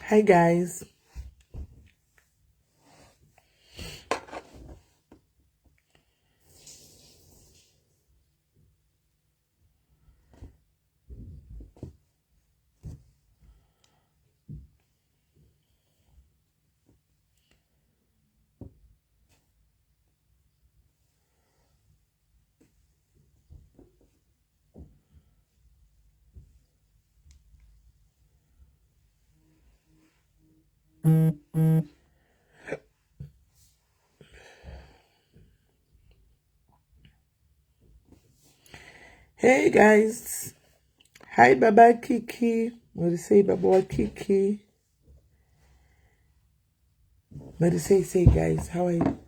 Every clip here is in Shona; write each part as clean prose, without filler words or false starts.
Hi guys. Hey guys. Hi Baba Kiki. What do you say, Baba Kiki? What do you say guys? How are you?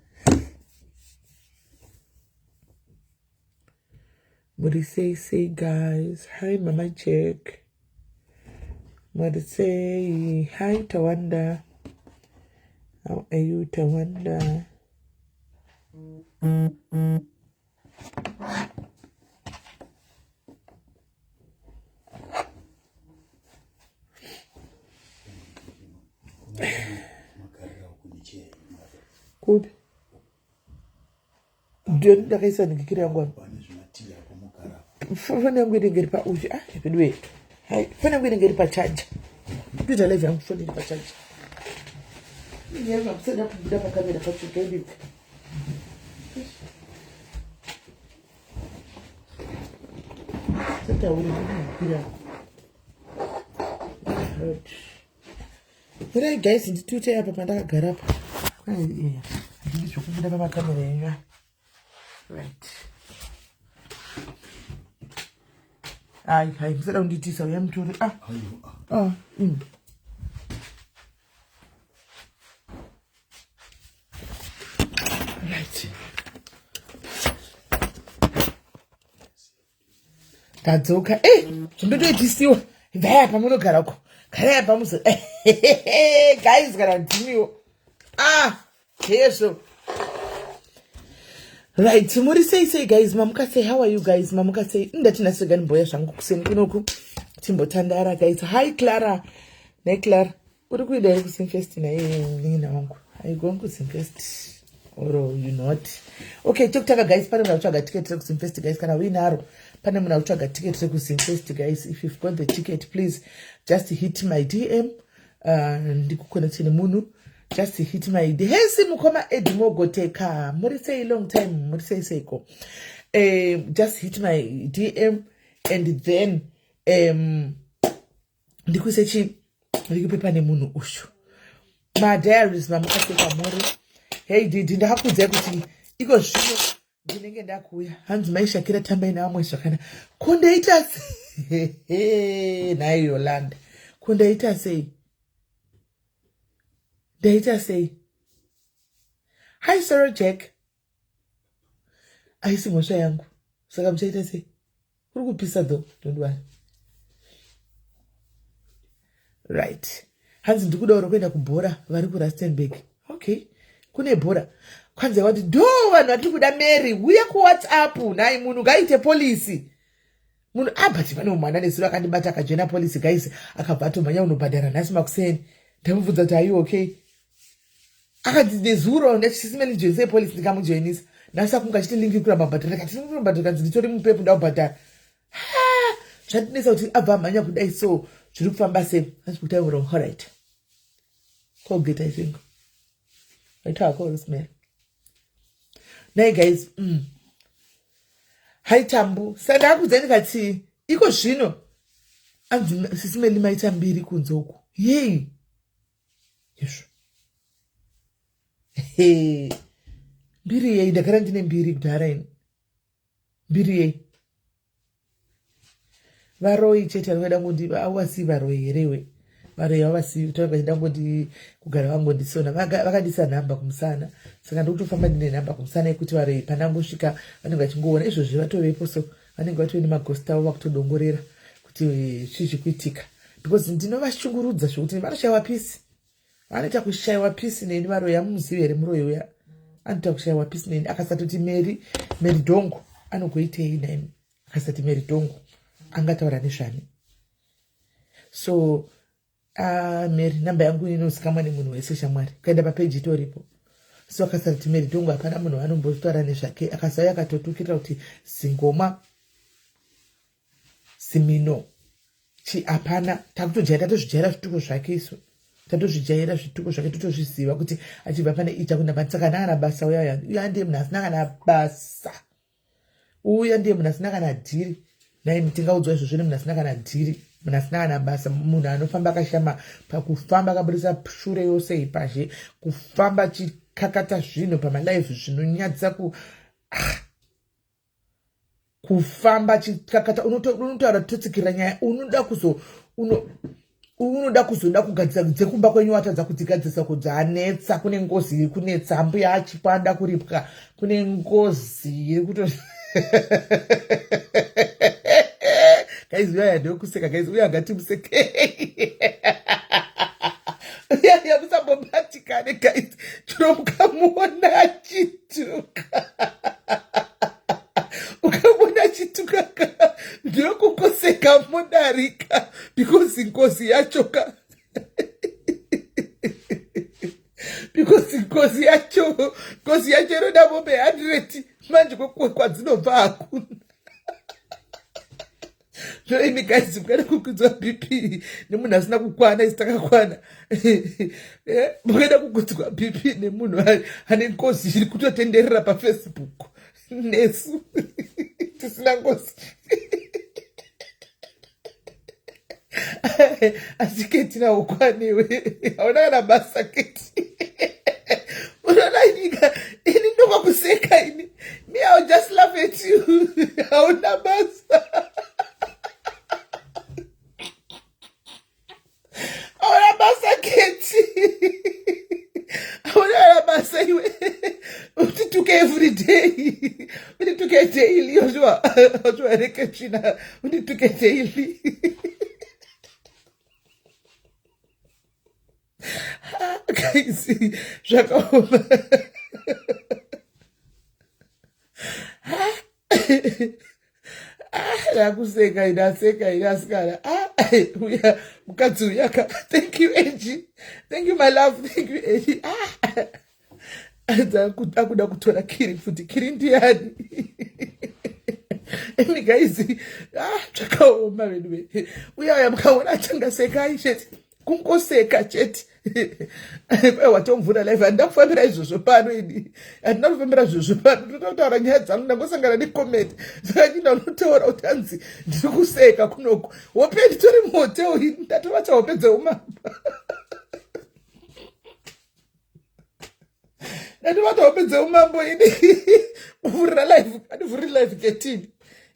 What do you say guys? Hi Mama Jack. What do you say? Hi Tawanda. How are you, Tawanda? Good. Don't the reason you get one. When I'm going to get a uji, wait. When I'm going to get a charge. Do the level I'm fully for charge. Yeah, I'm set up with a camera for to get it. Right, guys, in the two chair, Papa got up. Yeah, I think you should have a camera. Right. I said on the tea, so I am to the. Right. That's okay. Hey, somebody do this you. There, Pamuno Karako. Pamus. Guys, continue. Here's so. Right, so what say guys, Mamuka say, how are you guys? Mamuka say, Ndatina Sagan Boya Shankusen, Inoku, Timbo Tandara, guys. Hi, Clara. Ne, Clara. What do we do? Sing first in a uncle. Are you going to sing first? Or you not? Okay, talk guys. Panama Chaga ticket to sing first, guys. Can I win arrow? Panama Chaga ticket to sing first, guys. If you've got the ticket, please just hit my DM. And the Munu. Just hit my ID. Hesi mukoma edimo go take Mori say long time. Mori say go. Just hit my DM and then ndikusechi ndikupepa nemunu ushu. My diaries mamukase kamori. Hey did ndakudza kuti iko zvino ndinenge ndakuya. Hanzi maisha kira tamba ina amwe zvakana. Kundeita nayo Yolanda. Kundeita sei. Data say, hi Sarah Jack. I see Mosha yangu. So I'm saying say, who pisa though? Don't worry. Right. Hanzi ndikudaura kuenda kubhora vari kuRustenburg. Okay. Kune bhora. Kwanza wati do vanhu vatiri kuda Mary. Uya ku WhatsApp nai munhu ngaite police. Munhu abati pane mwana nesura akandibata akajena police guys akabva atomhanya unobhadhara nhasi makuseni. Ndamubvunza kuti are you okay? Akadzidezuro nechisimeni jose police ndikamujoinisa. Nasa kunga chiti linki kura mabhadhara kati mabhadhara kanzi nditori mupepu ndaubhadhara. Zvatinesa kuti abva mhanya kudai so zviri kufamba sei. Achikutaura all right. Colgate I think. I call smell. Nay guys, Hi Tambu, sandakuzeni kati iko zvino. Anzi sisimeni maita mbiri kunzoku. Yey. Yes. Hey. Mbiri yey ndakara ndine mbiri kudhara ini. Mbiri yey. Varoi chete vanoda ngondi awasi varoi herewe. Varoi awasi toda ngondi kugara vangu ndisona vakandisa namba kumusana. Saka ndokutofamba ndine namba kumusana yekuti varoi panangosvika vanenge vachingoona izvozvi vatovepo so vanenge vatori magosta avo vakutodongorera kuti chizvikuitika. Because ndinovashungurudza zvokuti vanoshayiwa pisi. Vanoita kushayiwa pisi neni varoi amuzivi here muroi uya. Anoita kushayiwa pisi neni akasatoti Mary Dongo anogoitei neni akasati Mary Dongo angataura nezvani. So Mary namba yangu inozikamwa nemunhu wese shamwari ukaenda papeji itoripo. So akasati Mary tongu hapana munhu anombotaura nezvake akazauya akatotukira kuti zingoma simino hapana tatozvijaira zvituko zvake isu tatozvijaira zvituko zvake totozviziva kuti achibva pane ita kuna basa saka nana basa uya ndiye munhu asina kana basa uya ndiye munhu asina kana dhiri nai mutingaudzwa izvozvo nemunhu asina kana dhiri munhu asina kana basa munhu anofamba akashama pakufamba akaburisa shure yose ipazhe kufamba achikakata zvinhu pamalive zvinonyadzisa kufamba achikakata unotaura totsikira nyaya unoda kuzoda kugadzisa dzekumba kwenyu watadza kudzigadzisa kudzanetsa kune ngozi iri kunetsa mbuya achipanda kuripwa kune ngozi iri kuto guys uya ndokuseka guys uya ngatimuseke uya musambobatikane guys tinomukamuona achituka ukamona achituka ndokukoseka mudarika because ngozi yachoka because ngozi yacho inoda mombe 100 manje kwadzinobva hakuna zvoimi guys mukada kukudzwa BP nemunhu asina kukwana isitakakwana mukada kukudzwa BP nemunhu ane ngozi iri kutotenderera paFacebook nesu tisina ngozi asi Keti nawo kwanewe hauna kana basa Keti unaona ini ndokakuseka ini me I'll just laugh at you hauna basa hauna basa Keti hauna basa iwe utituke every day utituke daily ozwa rekechina utituke daily guys zvakaoma rakuseka inaseka inasikana uya mukadzi uyaka thank you Angie thank you my love thank you Angie akuda kutora Kiri futi Kiri ndiani emi guys zvakaoma venwe uya mukaona achangaseka chete kungoseka chete watomvura live handina kufambira izvozvo pano ini handina kufambira izvozvo pano totaura nyaya dzangu ndangosangana necomment saka nyinda unotaura kuti hanzi ndiri kuseka kunoku hope nditori muhotel ini ndatovata hope dzeumamba ndatovata hope dzeumambo ini kuvhurira live andivhuriri live Ketini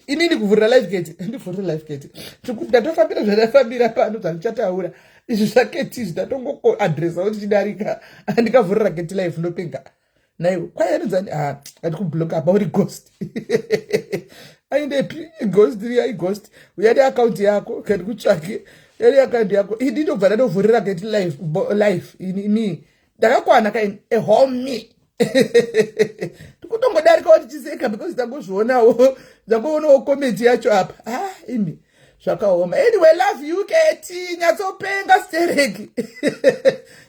inini kuvhurira live Keti handivhuriri live Keti ndatofambira zvandafambira pano zvandichataura izvi zvaketi zvidatongoadresa kuti chidarika andikavhurira Keti live ndopenga naiwe kwayarudzani andikubloka apa uri ghost aindepi ghost riya ighost uyani akaunti yako kandi kutsvake yani akaunti yako ini ndobva ndandovhurira Keti live ini ndakakwana kaini ehome tikutongodarika kuti chiseka because ndangozvionawo comment yacho apa imi zvakaoma anyway love you Keti nyatsopenga stereki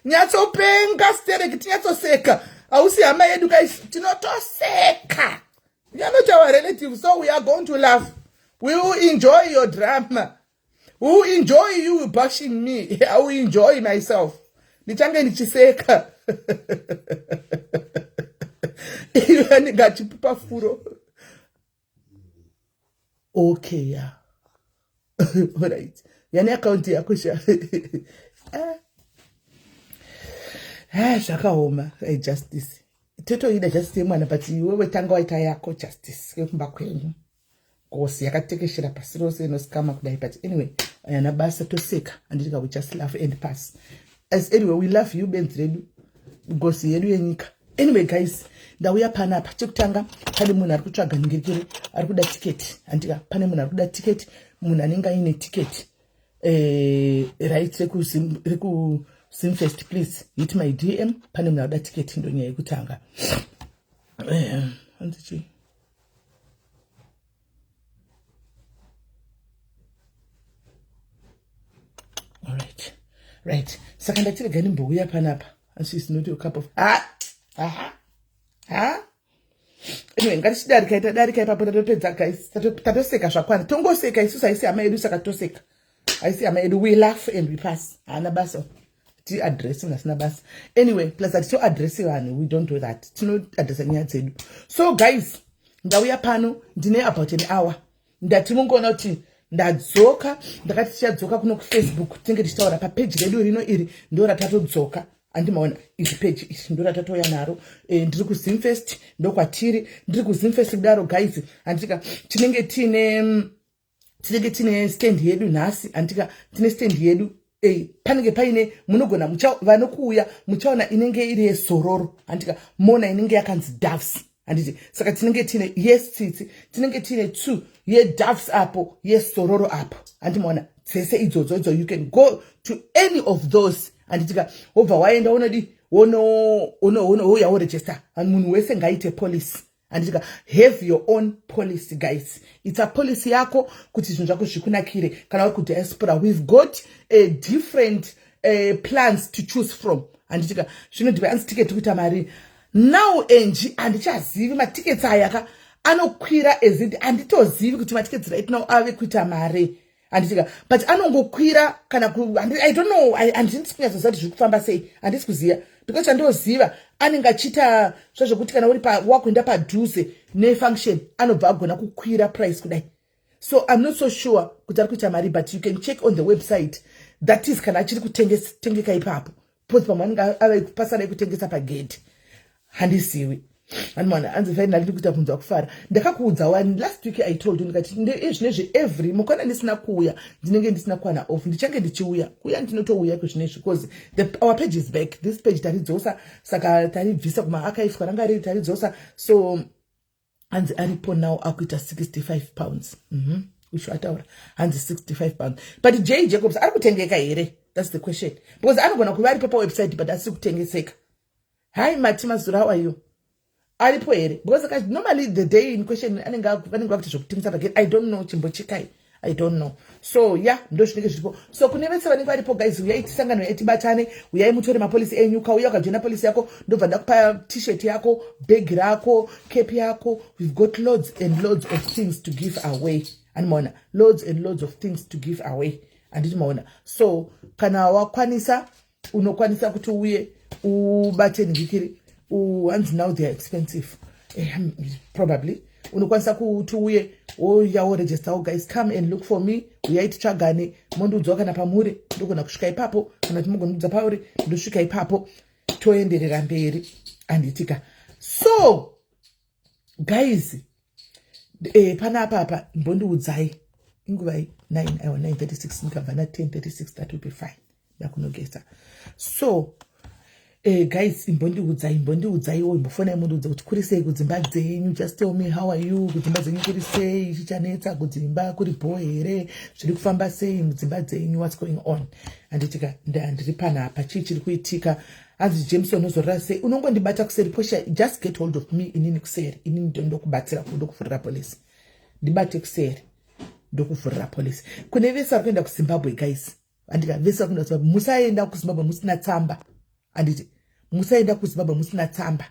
nyatsopenga stereki tinyatsoseka hausi hama yedu guys tinotoseka we are not our relatives so we are going to laugh we will enjoy your drama we will enjoy you bashing me I will enjoy myself nichange nichiseka yani ngachipupa furo okay yeah all right yani account yako sha zvakaoma justice totoida justice mwana but wewe tanga waita yako justice yekumba kwenyu ngosi yakatekeshera pasi rose inosikama kudai but anyway yana basa toseka andika we just laugh and pass as anyway we love you benzi redu ngosi yedu yenyika anyway guys ndauya panapa chekutanga pane munhu ari kutsvaga ningirikiri ari kuda tiketi andika pane munhu ari kuda tiketi munhu anenge aine tiketi right reku Simfest please hit my DM pane munhu ari kuda tiketi ndonyaya yekutanga hanzichi right saka ndatiregani mbouya panapa and she's not a cup of anyway ngatichidarika ipapo tatopedza guys tatoseka zvakwana tongoseka isusu haisi hama yedu saka toseka haisi hama yedu we laugh and we pass haana basa tiadresi nasina basa anyway plus atitoadresi vanhu we don't do that tinoadresa nyaya dzedu so guys ndauya pano ndine about an hour ndati mungoona kuti ndadzoka ndakati tichadzoka kuno kufacebook tinenge tichitaura papeji redu rino iri ndo ratatodzoka andimaona iri peji iri ndo ratatoya naro ndiri kuzimfest ndokwatiri ndiri kuzimfest kudaro guys anditika tinenge tine stand yedu nhasi anditika tine stand yedu panenge paine munogona vanokuuya muchaona inenge iri yezororo anditika mona inenge yakanzi doves anditi saka tinenge tine yes tsitsi tinenge tine 2 yedoves apo yezororo apo andimaona dzese idzodzo you can go to any of those anditika wobva waenda unodi woya woregister munhu wese ngaite policy anditika have your own policy guys it's a policy yako kuti zvinhu zvako zvikunakire kana uri kudiaspora we've got different plans to choose from anditika zvinodiwa anzi tiketi kuita mari now enji handichazivi matiketi aya anokwira ezidi handitozivi kuti matiketi right now ave kuita mari handitika but anongokwira kana I don't know handisi kunyatsozva kuti zviri kufamba sei handisi kuziva because chandoziva anenge achiita zvazvokuti kana uri wakuenda padhuze nefunction anobva agona kukwira price kudai so I'm not so sure kuti ari kuita mari but you can check on the website that is kana achiri kutengeka ipapo poti pamwe anenge ave pasara ekutengesa pagedhi handisiwi anmana anzi finally ndikuita kunzwa kufara ndakakuudza wani last week I told you ndikati zvinezvi every mukana ndisina kuuya ndinenge ndisina kuwana off ndichange ndichiuya kuya ndinotouya kuzvinezvi because our page is back this page taridzosa saka taribvisa kumaarchive kwaranga riri taridzosa so anzi aripo now akuita 65 pounds usho ataura hanzi 65 pounds but J Jacobs ari kutengeka here that's the question because anogona kuva aripo pawebsite but asiri kutengeseka hi Matima Zura how are you aripo here because normally the day in question vanenge vakuti zvokutengesa pagedhi I don't know chimbochikai I don't know so yeah ndo zvinenge zviripo so kune vese vanenge varipo guys uyai tisangano uyai tibatane uyai mutore mapolisi enyu kauya ukajoina polisi yako ndobva ndakupa t-shirt yako bag rako cape yako we've got loads and loads of things to give away animaona loads and loads of things to give away anditi maona so kana wakwanisa unokwanisa kuti uye ubate ndikiri and now they are expensive probably unokwanisa kuti uye woyawo register guys come and look for me uyai titsvagane mondoudzawo kana pamuri ndogona kusvika ipapo kana kuti mugonudza pauri ndosvika ipapo toenderera mberi anditika so guys panapa mbondiudzai inguvai 9:36 ndikabva na 10:36 that will be fine ndakunogesa so guys imbondiudzaiwo imbofonai mundiudza kuti kuri sei kudzimba dzenyu just tell me how are you kudzimba dzenyu kuri sei chichanetsa kudzimba kuri bho here zviri kufamba sei mudzimba dzenyu what's going on anditika ndiri panapa chii chiri kuitika anzi Jameson ozorora sei unongondibata kuseri posha just get hold of me inini kuseri inini ndokubatsira ndokuvhurira polisi ndibate kuseri ndokuvhurira polisi kune vese vari kuenda kuZimbabwe guys andika vese vari kuenda kuZimbabwe musaenda kuZimbabwe musina tsamba anditi musaenda kuZimbabwe musina tsamba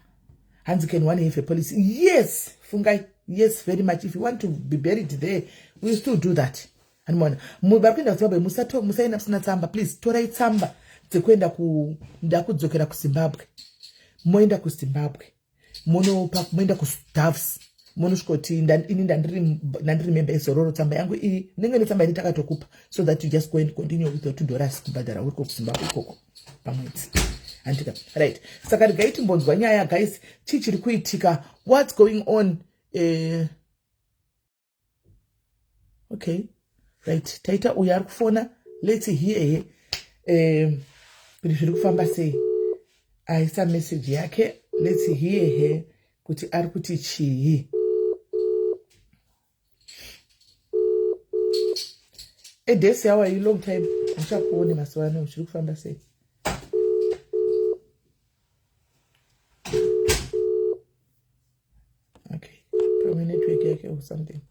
hanzi can one have a policy yes fungai yes very much if you want to be buried there we still do that animona vari kuenda kuZimbabwe musaenda musina tsamba please torai tsamba dzekuenda ndakudzokera kuZimbabwe moenda kuZimbabwe moenda kuDoves monosvikoti ini ndandiri member ezororo tsamba yangu iyi ndenge netsamba ini takatokupa so that you just go and continue with the $2 kubhadhara uri kuZimbabwe ikoko pamwedzi andika right saka regai timbonzwa nyaya guys chii chiri kuitika what's going on okay right taita uyo ari kufona let's hear kuti zviri kufamba sei aisa message yake let's hear her kuti ari kuti chii Desi how are you long time achakuone mazuva ano zviri kufamba sei okay probably network yake or something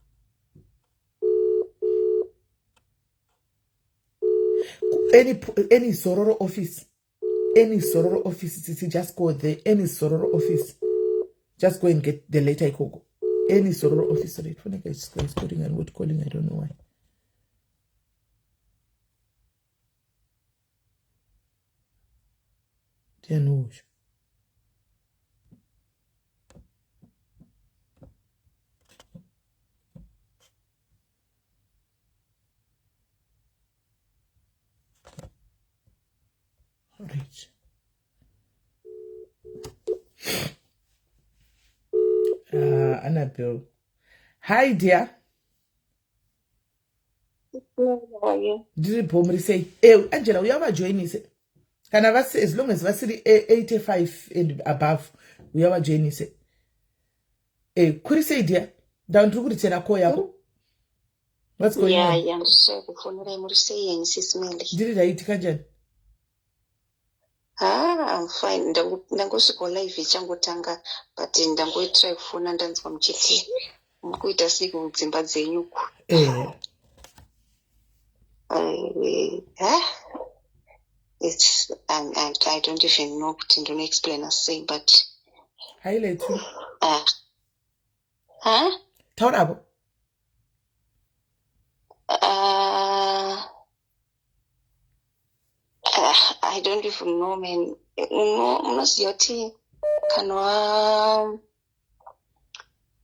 any Sororo office. Any Sororo office, just go there. Any Sororo office. Just go and get the letter. Any Sororo office. Sorry, it's calling and what calling. I don't know why. Right. Annabelle. Hi, dear. How are you? Ndiri say, Angela, we have a join. Can I say as long as Vasily 85 and above, we have a join. Could you say, dear? Down to good call yako. What's going on? Yeah, Did I eat kanjani? I'm fine. Ndangosvika live ichangotanga but ndangoitrai kufona ndanzwa muchiti mukuita sei kudzimba dzenyu. It's I don't even know kuti ndinoexplaina sei but highlight you. Taurabo. I don't even know, man. Unoziva kuti kana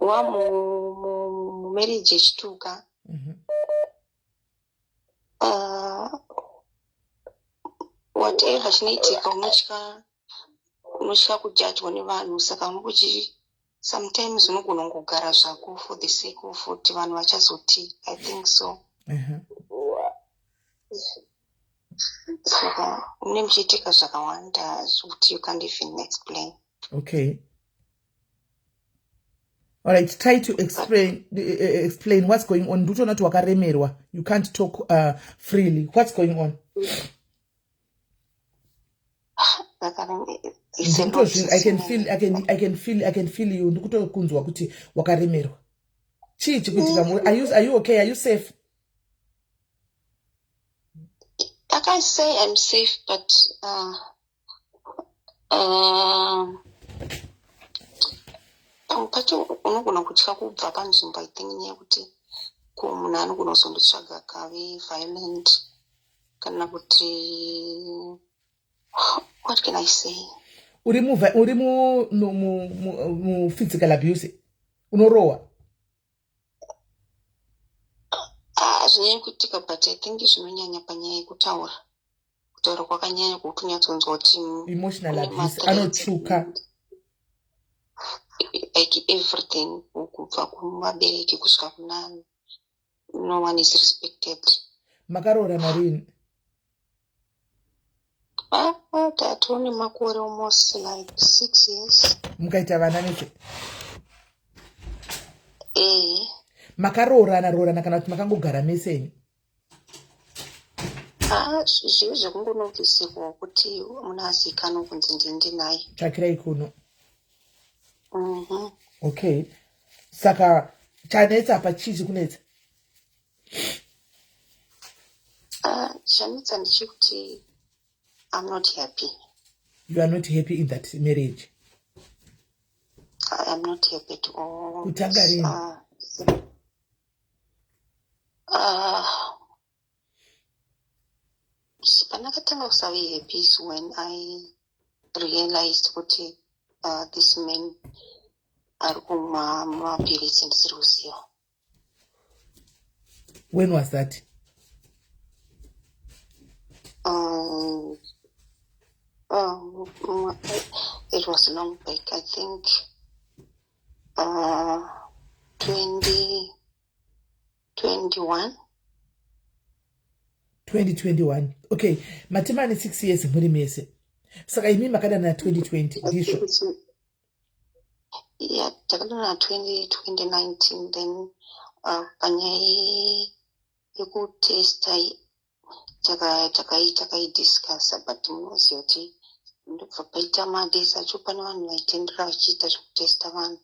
wa marriage ichituka whatever chinoitika unotya kujajwa nevanhu saka mukuchi sometimes unogona kugara zvako for the sake of kuti vanhu vachazoti. I think so. Saka mune muchiitika zvakawanda zvokuti you can't even explain. Okay. All right, try to explain what's going on. Nduto not wakaremerwa. You can't talk freely. What's going on? I can feel you. Nduto kunzwa kuti wakaremerwa. Chichi kutika are you okay? Are you safe? I can't say I'm safe, but pacho unogona kutya kubva panzvimbo itenye kuti ko munhu anogona kuzondotsvaga kave violent kana kuti what can I say? Uri mu physical abuse unorowa zvinyanyi kuitika but I think zvinonyanya panyaya yekutaura kwakanyanya kuti unyatsonzwa kuti emotional abuse anotsvuka like everything kubva kuvabereki kusvika kuna no one is respected. Makaroorana rini? Tatone makore almost like 6 years. Mukaita vana nese? Makaroorana kana kuti makangogara mesenyu? Zvive zvekungonovhisikwa kuti munazikanwa kunzi ndindi naye. Tsvakirai kuno. Okay. Saka chanetsa apa chichi kunetsa? Chanetsa ndechekuti I'm not happy. You are not happy in that marriage? I am not happy at all. Kutanga rini? Panakatanga kusavi happy is when I realized kuti this man ari kumwa mapirisi ndisiri kuziva. When was that? It was long back. I think 2021. 2021. Okay. Matima ni 6 years muri mese. Saka imi makada na 2020 disho. Yeah, takada na 2019 then panyai yoku testa takai discuss but munoziva kuti ndobva paita madesi acho pane vanhu vaitendera vachiita zvekutesta vanhu.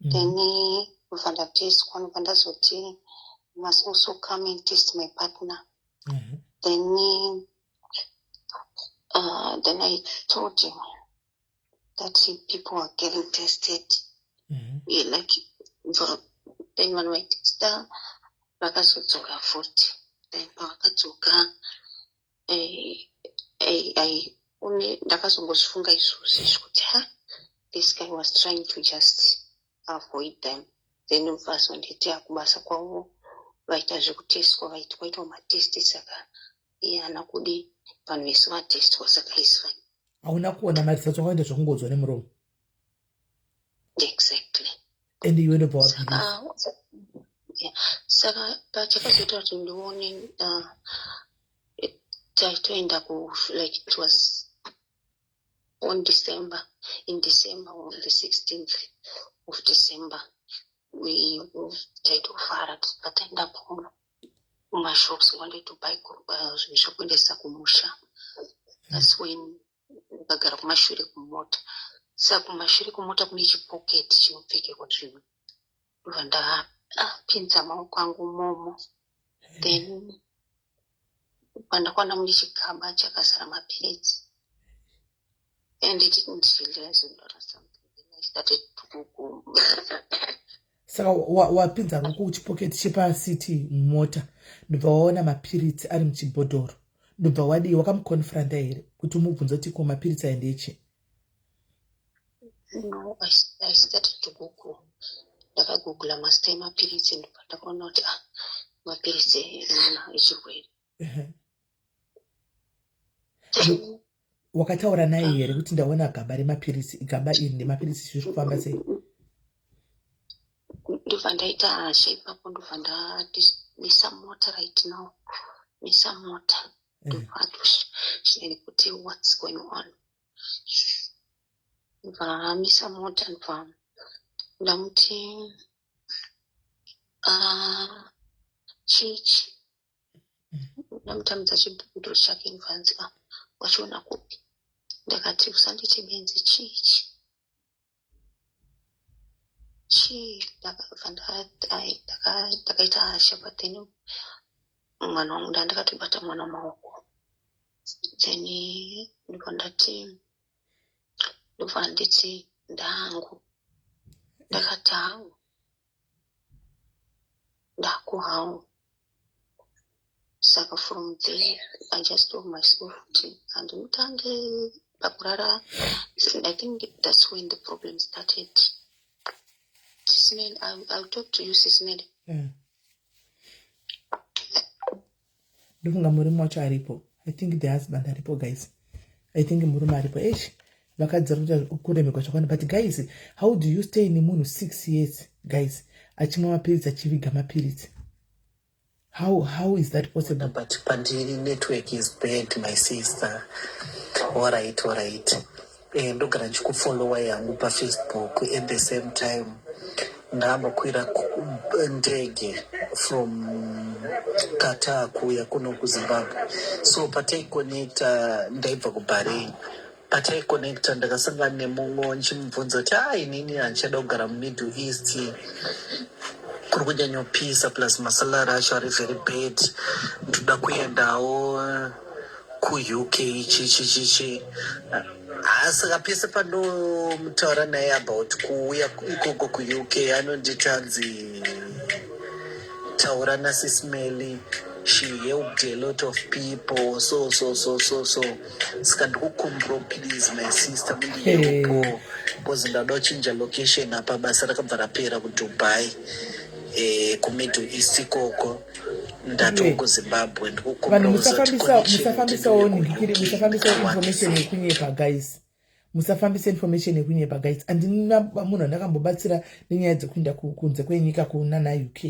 Then kubva ndateswa ndobva ndazoti must also come and test my partner. Then I told him that people are getting tested. Like, then when we start, vakazodzoka futi. Then pavakadzoka, ndakazongozvifunga izvozvo kuti this guy was trying to just avoid them. Then vazonditi akubasa kwavo vaita zvekutestwa vaitwa matesti saka iye haana kudi vanhu vese vatestwa saka is fine. Hauna kuona maresearch wakaenda zvokungodzwa nemuromo. Exactly. And you went about saka pachakazoita kuti ndione taitoenda like it was in December on the 16th of December we taitofara tataenda kumashops wanted to buy zvinhu zvekuendesa kumusha. That's when ndakagara kumashure kumota. Saka kumashure kumota kune chipoketi chinopfekekwa zvinhu ndobva ndapinza maoko angu momo. Then pandakwana mune chigaba chakazara mapiritsi and it didn't realize something. I started to go. Saka wapinza ruku kuchipoketi chepasiti mumota ndobva waona mapiritsi ari muchibhodhoro ndobva wadii wakamukonfranta here kuti umubvunza kuti ko mapiritsi aendechi? No, I started to Google. Ndakagoogle mazita emapiritsi ndobva ndakaona kuti mapiritsi echirwere. Wakataura naye here kuti ndaona gaba remapiritsi, gaba iri ndemapiritsi zviri kufamba sei? Ndobva ndaita hasha ipapo ndobva ndamisa mota right now. Misa mota ndobva ndoshineni kuti what's going on. Ndobva misa mota ndobva ndamuti chichi ndamutamidza chibhudhuro chake ndobvanzi wachiona kupi. Ndakati usanditi benzi chichi ndakaita hasha but then mwana wangu ndandakatobata mwana maoko. Then ndobva nditi ndangu ndakati hangu ndaku. Saka from there I just told myself kuti handimutange pakurara. I think that's when the problem started. Sismel, I'll talk to you, Sismel. Ndofunga murume wacho aripo. I think the husband aripo, guys. I think murume aripo. Vakadzara kuti kuremekwa zvakwana. But guys, how do you stay nemunhu 6 years, guys? Achimwa mapiritsi, achiviga mapiritsi. How is that possible? But Pandini network is bad, my sister. All right. Ndogara ndikufollowa yangu paFacebook at the same time. Ndambokwira ndege from Qatar kuya kuno kuZimbabwe. So pataikonekta ndaibva kuBahrain. Pataikonekta ndakasangana nemumwe nchimubvunza kuti inini handichada kugara muMiddle East. Kuri kunyanyopisa plus masalari acho ari very bad. Ndoda kuendawo kuUK chichi. Saka pese panomutaura naye about kuuya ikoko kuUK anonditi hanzi taura naSismel, she helped a lot of people so saka ndikukumbiro please my sister mundiyepo because ndada kuchinja location apa basa rakabva rapera kuDubai kuMiddle East ikoko ndati kuZimbabwe vanhu musafambisawo information yekunyepa guys. Musafambisa information yekunyepa guys. Handina munhu andakambobatsira nenyaya dzekuenda kunze kwenyika kuna UK.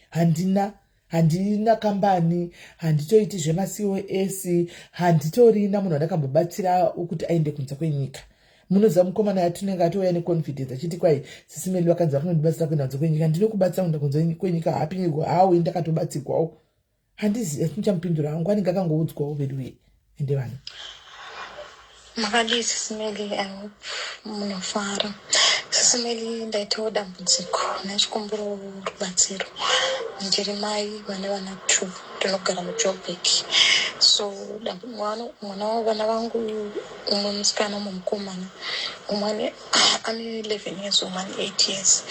Handina kambani, handitoiti zvemaCOS, handitorina munhu andakambobatsira ukuthi aende kunze kwenyika. Munoziva mukomana yatinenge atouya neconfidence achiti kwai Sismel vakanzi vakunondibatsira kuenda kunze kwenyika. Ndinokubatsira kuenda kunze kwenyika hapi hawe ndakatobatsirwawo. Handizi atinchamupindura hangu anenge akangoudzwawo vedu ende vanhu. Makadii Sismel, munofara. Sismel ndaitawo dambudziko nachikumbiro rubatsiro. Njeri mai vane vana 2. ndinogara muJoburg. So mwana wavana vangu umwe musikana umwe mukomana, umwe ane 11 years umwe ane 8 years.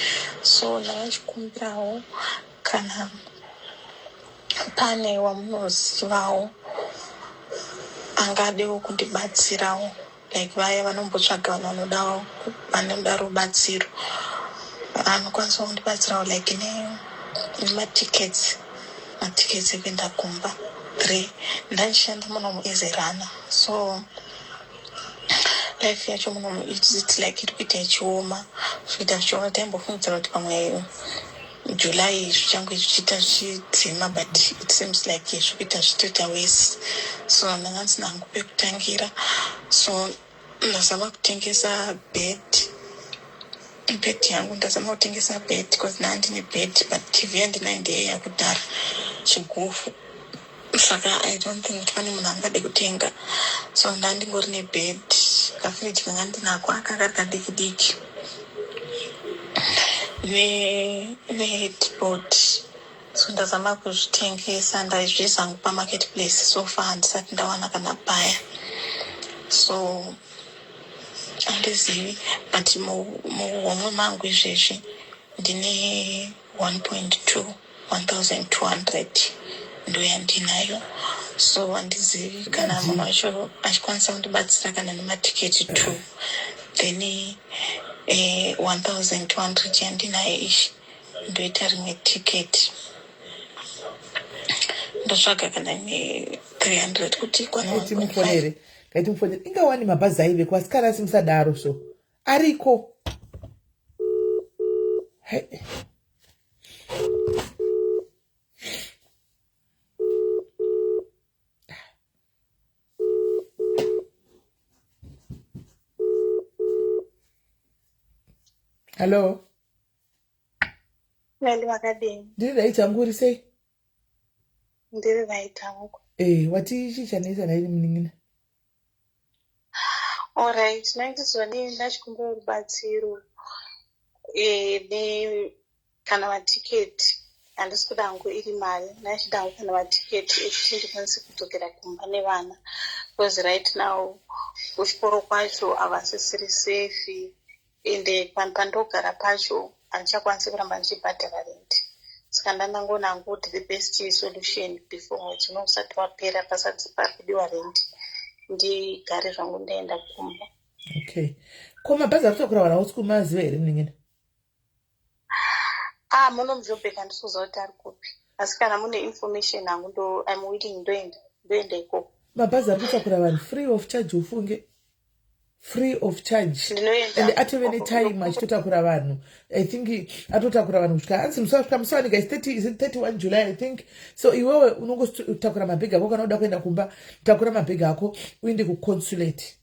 So ndakachikumbirawo kana pane wamunozivawo angadewo kundibatsirawo, like vaya vanombotsvaga vanhu vanoda rubatsiro, anokwanisa kundibatsirawo like nematiketsi ekuenda kumba 3. Ndachishanda munomu as a runner, so life yacho munomu it's like iri kuita ichioma, taimbofungidzira kuti pamwe July zvichange zvichiita zvichidzima, but it seems like zviri kuita zvitoita worse. So ndanganzi nangu pekutangira, so ndazama kutengesa bed yangu, ndazama kutengesa bed because ndandine bed but TV yandinayo ndeye yakudhara chigufu, saka I don't think kuti pane munhu angade kutenga. So ndandingori nebed, kafriji kanga ndinako akakari kadiki diki headboard. So ndazama kuzvitengesa, ndaizviisa hangu pamarketplace. So far handisati ndawana kana baya, so handizivi, but muhomwe mangu izvezvi ndine 1,200 ndo yandinayo. So handizivi kana munhu wacho achikwanisa kundibatsira kana nematiketi 2, then 1,200 yandinayo ishi ndoita rimwe tiketi. Ndotsvaga kana ne300 kuti ikwana ngatimufonere ingawani mabhazi aive kwasikana simusadaro so ariko. Hey. Hello. Wali wakadini. Ndiri right hangu uri sei? Ndiri right hangu. Wati chichanesa nairi muningina. Alright, ndakuzoni ndachikumbira rubatsiro kana matiketi. Handisi kuda hangu iri mari, ndachida hangu kana matiketi ekuti ndikwanise kudzokera kumba nevana, because right now kuchikoro kwacho havasisiri safe, ende pandogara pacho handichakwanisi kuramba ndichibhadhara rent. Saka ndandangoona hangu kuti the best solution before mwedzi usati wapera pasati paridiwa rent, ndigare zvangu ndaenda kumba. Okay. Ko mabhazi akutakura vanhu ausi kumaziva here muningina? Muno muJoburg handikuziva kuti ari kupi, asi kana mune information hangu I'm willing ndoenda ikoko. Mabhazi ari kutakura vanhu free of charge, ufunge free of charge, and atove netime achitotakura vanhu. I think atotakura vanhu kusvika hanzi musasvika musawanika is 31 July I think. So iwewe unongotakura mabhegi ako, kana uda kuenda kumba takura mabhegi ako uende kuconsulate,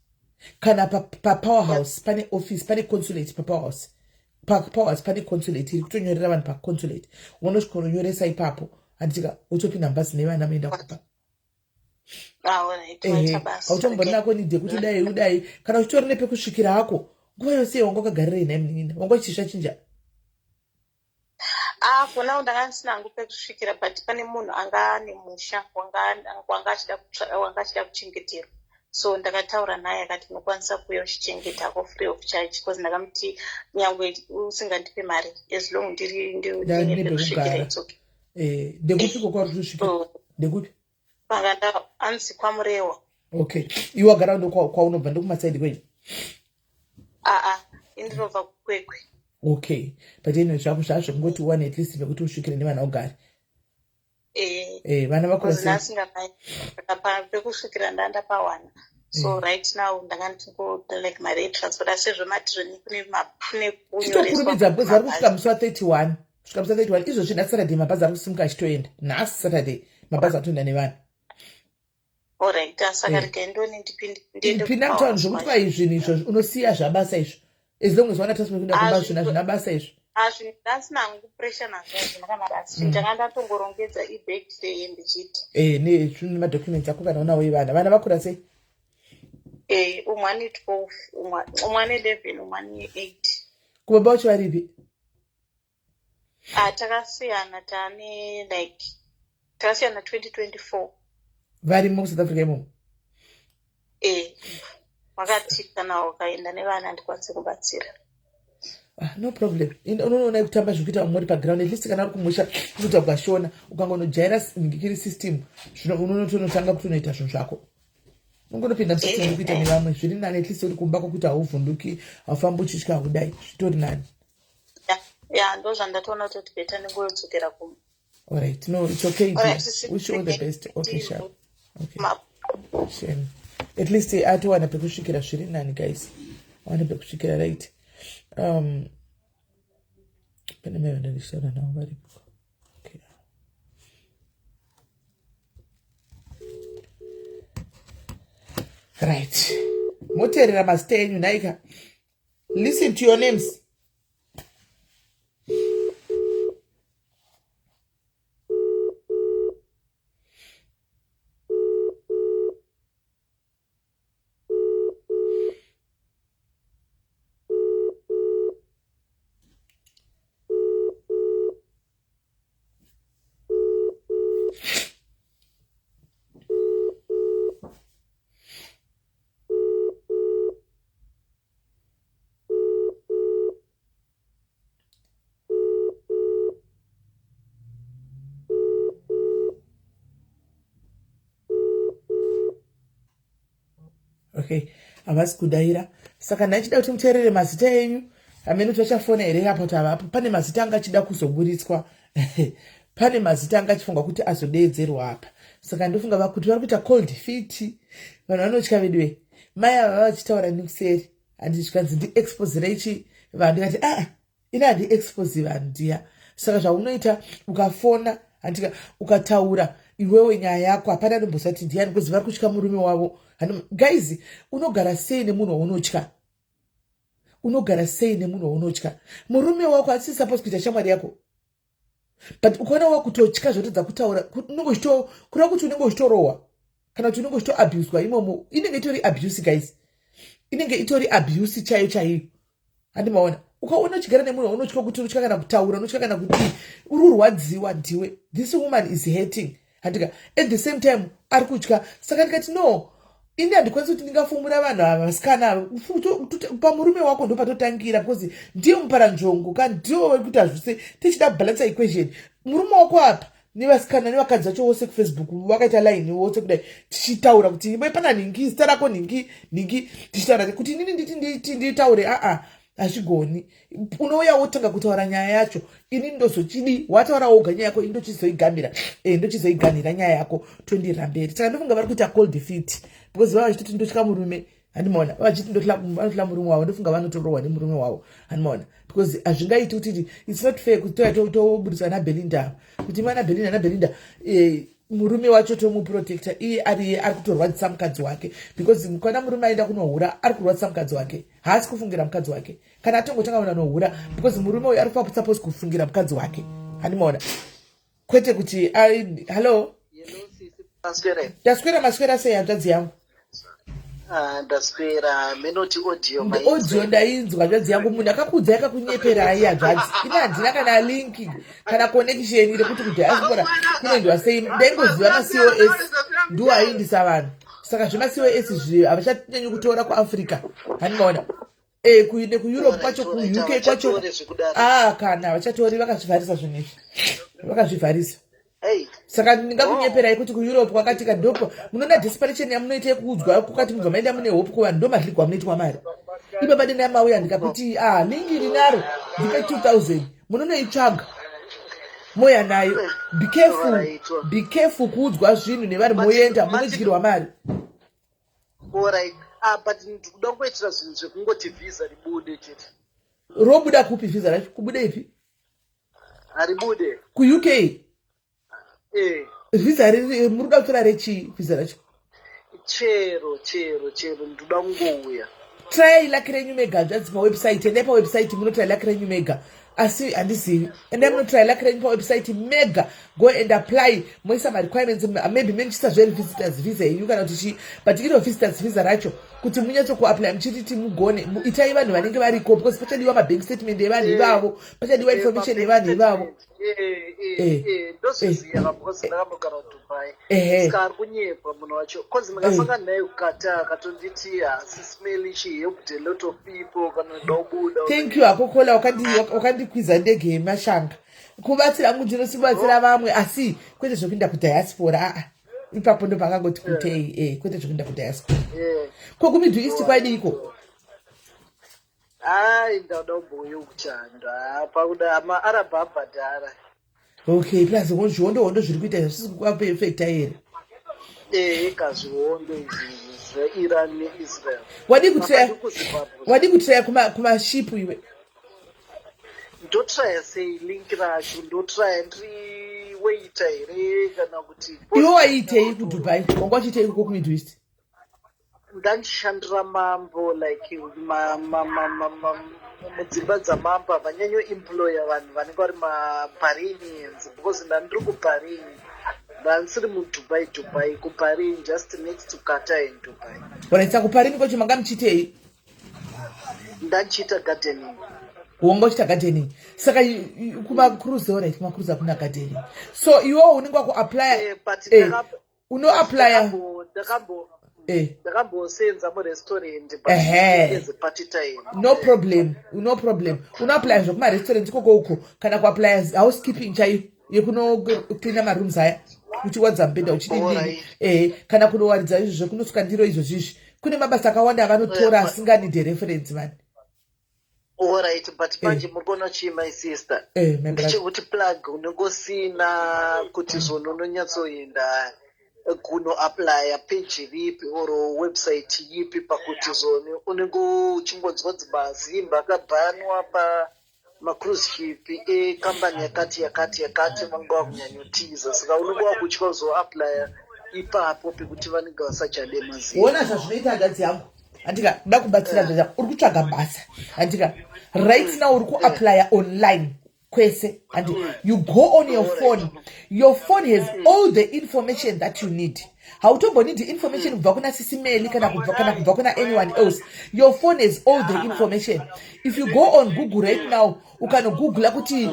kana papowerhouse pane office, pane consulate papowerhouse, papowerhouse pane consulate iri kutonyorera vanhu paconsulate, unosvika unonyoresa ipapo handitika utopinda mubhazi nevana moenda kupa. Hautombonako nidhe kuti udai kana uchitori nepekusvikira hako nguva yose wanga wakagarira nai muningina, wanga uchisha chinja. Kona ndakasina hangu pekusvikira, but pane munhu anga nemusha wanga achida kuchengeterwa, so ndakataura naye akati ndinokwanisa kuuya uchichengetako free of charge, because ndakamuti nyangwe usingandipe mari as long ndine pekusvikira it's okay. Ndekupiko kwari kusvikira? Ndekupi? Panganda anzi kwaMurewa. Okay. Iwe wagara ndo kwaunobva ndokumasaidi kwenyu? Indinobva kuKwekwe. Okay. But anyway zvako zvazvo ngoti one at least vekuti usvikire nevana ugare. Vana vakura sei? Nasingamai. Pekusvikira ndanda pawana. So right now ndakantingo like my transport asi zvematireni kune kunyoreswa. Chitokurumidza because vari kusvika musi wa31. Kusvika musi wa31 izvo zvina Saturday mabhazi ari kusimuka achitoenda. Nhasi Saturday mabhazi atoenda nevana. Alright, saka rikaendoni ndipinda mutauni zvokuti kwaizvinhu izvo unosiya zvabasa izvo. As long as wana transport kuenda kumba zvina basa izvo. Ndasina hangu pressure nazvo kana basi. Ndakandatongorongedza birthday yendichiti. Nemadocuments ako kana unawo vana vakura sei? Umwe ane 12, umwe ane 11, umwe ane 8. Kubaba vacho varipi? Takasiyana tane like takasiyana 2024 varimo kuSouth Africa imomo. wakati kana ukaenda nevana ndikwanise kubatsira. No problem. Unoona kutamba zvikuita vamwe paground, at least kana ari kumusha kuita ukashona ukangonojaira ngikiri system unonotanga kuti unoita zvinhu zvako. Ungonopinda musystem kuita nevamwe zviri nani, at least uri kumba kwokuti hauvhunduki haufambi uchitya kudai zvitori nani. Ndo zvandatoona kuti beta nengoyodzokera kumba. All right, no, it's okay. Wish you all the best. Okay, sharp. Okay. Shame. At least ati wana pekushikira zviri nani guys. Wana pekushikira right. Pene meyo ndandishana nawo varipo. Okay. Right. Moterera mazita enyu naika. Listen to your names. Okay, havasi kudaira. Saka ndachida kuti muteerere mazita enyu. Amene twachafona here apo tavapo. Pane mazita angachida kuzoburitswa. Pane mazita angachifunga kuti azodeedzerwa apa. Saka ndofunga kuti vari kuita cold feet. Vanhu vanotya vedwe. Mai ava vachitaura nikuseri. Handiti zvikanzi ndiexposere ichi vanhu ndikati ina handiexpose vanhu ndiya. Saka zvaunoita ukafona handika ukataura iwewe nyaya yako hapana nombosati ndiyani because vari kutya murume wavo. Guys, unogara sei nemunhu waunotya? Unogara sei nemunhu waunotya? Murume wako hatisi supposed kuita shamwari yako. But ukaona wakutotya zvotodza kutaura kureva kuti unenge uchitorohwa kana kuti unenge uchitoabuswa imomo. Inenge itori abuse guys. Inenge itori abuse chaiyo. Handimaona. Ukaona uchigara nemunhu waunotya kuti unotya kana kutaura, unotya kana kuti ururwadziwa ndiwe. This woman is hating. Handika at the same time ari kutya. Saka ndikati no. Ini handikwanisi kuti ndingafumura vanhu ava vasikana pamurume wako ndopatotangira because ndiye muparanzvongo kandi ndiwo vari kuita zvose tichida kubalance equation. Murume wako apa nevasikana nevakadzi vacho vose kuFacebook vakaita line vose kudai tichitaura kuti pana nhingi zita rako nhingi tichitaura kuti inini nditi nditaure hazvigoni. Unouya wotanga kutaura nyaya yacho ini ndozochidi wataura woga nyaya yako ndochizoiganira nyaya yako tondirira mberi. Saka ndofunga vari kuita cold feet because vava vachitoti ndotya murume. Handimaona vachiti vanotya murume wavo ndofunga vanotorohwa nemurume wavo. Handimaona because hazvingaiti kuti it's not fair kuti toburiswa naBelinda kuti mana Belinda murume wacho tomuprotector iye ari kutorwadzisa mukadzi wake because kana murume aenda kunohura ari kurwadzisa mukadzi wake haasi kufungira mukadzi wake kana atongotanga una nohura because murume uyu ari supposed kufungira mukadzi wake. Handimaona kwete kuti hello ndaswera maswera sei hanzvadzi yangu? Ndaswera menoti audio ndainzwa hanzvadzi yangu. Munhu akakudza yakakunyeperai hanzvadzi. Ina handina kana linki kana connection rekuti kudiaspora kunoendwa sei. Ndaingoziva maCOS ndiwo aiindisa vanhu. Saka zvemaCOS izvi havachanyanyi kutora kuAfrica. Handimaona kuende kuEurope kwacho kuUK kwacho kana vachatori vakazvivharisa zvinhu izvi vakazvivharisa. Saka ndingakunyeperai kuti kuEurope kwakati kadhopo munoona desperation yamunoita yekuudzwa kukati mubva maenda mune hope kuvanhu ndo madhirigwa amunoitwa mari. Ibaba denda mauya ndikakuti lingi rinaro ndipe 2000 munonoitsvaga moya nayo. Be careful kuudzwa zvinhu nevari moenda munodyirwa mari. But ndikuda kuitira zvinhu zvekungoti visa ribude chete. Robuda kupi visa racho? Kubude ipi? Haribude. KuUK? Visa riri muruda kutora rechi visa racho? Chero ndoda kungouya. Try luck renyu mega hanzvadzi pawebsite. Endai pawebsite munotry luck renyu mega. Asi handizivi. Endai munotry luck renyu pawebsite mega. Go and apply. Moisa requirements maybe menchisa zveri visitors visa yenyu kana kuti but iro visitors visa racho kuti munyatso kuapply muchiti mugone itai vanhu vanenge variko because pachadiwa mabank statement evanhu ivavo, pachadiwa information yevanhu ivavo. ndozviziva because ndakambogara kudubai saka ari kunyepa munhu wacho cause makasangana naye kukata akatonditi hasismeli she helped a lot of people kana daubuda. Thank you akokola wakandikwiza ndege yemashanga kubatsira angu ndinosibatsira vamwe asi kwete zvokunda kudiaspora ipapo ndo pakangoti kutei kwete zvokunda kudiaspora kokumiddle east kwaidiko ndauda kumboyo kuchanda pakuda maarabha abhadhara. Okay, plus zvondo zviri kuita zvisizi kukwapefekta here kazviondo izvi zveiran neisrael. wadi kutraya kumashipu iwe ndotraya sei link racho ndotraya ndiri weita here kana kuti iwe waiitei kudubai wanga uchiitei uko kumiddle east? ndandishandira mambo like mudzimba dzamambo havanyanyoemploya vanhu vanenge vari maparinians because ndandiri kuparini ndansiri mudubai kuparini just next to Qatar in Dubai. Wanaita kuparini kwacho manga muchitei? Ndandichiita gardening. Wanga uchiita gardening. Saka kumacruise alright, kumacruise hakuna gardening. So iwo unenge wakuapply unoapply ndakambosenza murestaurant but as a party time. No problem. Unoapply zvokumarestaurant ikoko uko kana kuapply housekeeping chaiyo yekunoklina marooms aya uchiwadza mubhedha uchidini kana kunowaridza izvo zvekunosuka ndiro izvo zvizvi kune mabasa akawanda avanotora asinganidi reference man. Alright, but manje murikuona chii my sister ndechekuti plug unengosina kuti zvono unonyatsoenda kunoapply page ripi or website yipi pakuti zvone unenge uchingonzwa dzibazimba akabhanwa pa macruise ship ekambani yakati vanga vakunyanyotiza saka unenge wakutya kuzoapply ipapo pekuti vanenge vasachade maziva. Ona zvazvinoita hagadzidzi yangu andika nda kubatsira zvazva uri kutsvaga basa andika right now uri kuapply online kwese and you go on your phone has all the information that you need. Hautombonidi information kubva kuna sisimeli kana kubva kuna anyone else. Your phone has all the information. If you go on Google right now ukanogoogle kuti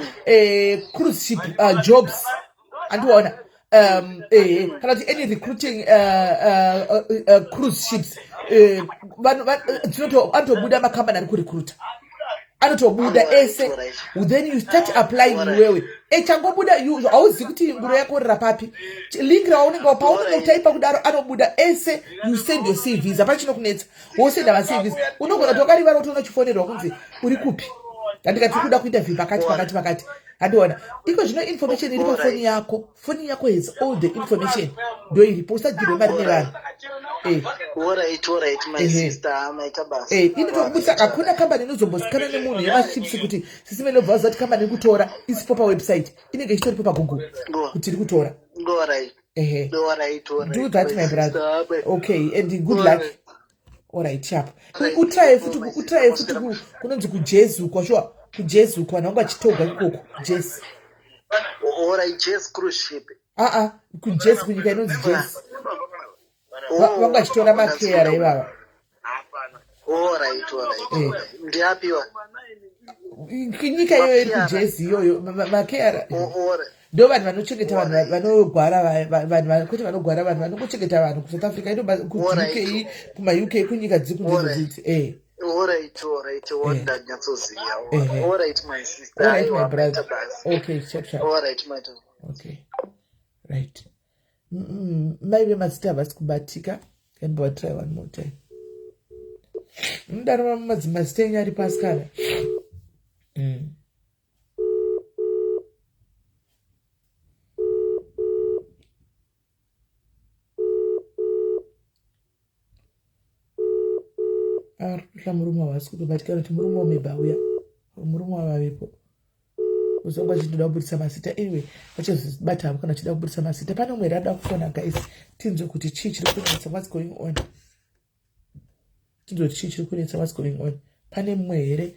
cruise ship jobs andiona kana kuti any recruiting cruise ships anotobuda makambani ari kurecruita anotobuda ese then you start applying iwewe echangobuda hauzivi kuti nguro yako rira papi link raunenge paunenge utaipa kudaro anobuda ese you send your CVs hapana chinokunetsa wosenda maCVs unogona tokarivara kuti unochifonerwa kunzi uri kupi andikati kuda kuinterview pakati andiona iko zvino information iri pafoni yako has all the information ndo iripo usagirwe mari nevanhu alright my sister amaita basa inotokubudisa hakuna kambani inozombosikana nemunhu yemaships kuti sisimene obva zati kambani iri kutora isipo pawebsite inenge ichitoripo pagoogle kuti iri kutora. Do that my brother. Okay, and good luck. Alright, sharp. Utraye futi kunonzi kujezukwa sure kujezukwa naunga achitoga ikoko jezi. Alright, jazz cruise ship. Kujezi kunyika inonzi jezi. Wanga achitora makera ibaba. Alright. Ndiapiwa. Nyika iyoyo iri kujezi iyoyo makera. Ndo vanhu vanochengeta vanhu vanogwara vanhu kuti vanogwara vanhu vanongochengeta vanhu kuSouth Africa ino kuUK kuma-UK kunyika dzikudzidzi. Alright, ndanyatsoziva. Alright my sister. Alright my brother. Okay, sharp. Alright my daughter. Okay. Right. Maybe mazita havasi kubatika and but try one more time. Ndaro mazita enyu ari pasi kana. Murume wavasi kutobatikana kuti murume wamebauya murume wavavepo uzonga chitoda kubudisa mazita anyway vachazibata havo kana chida kubudisa mazita pane umwe rada kufona guys tinzwe kuti chii chiri kunetsa what's going on tinzwe kuti chii chiri kunetsa what's going on pane mumwe here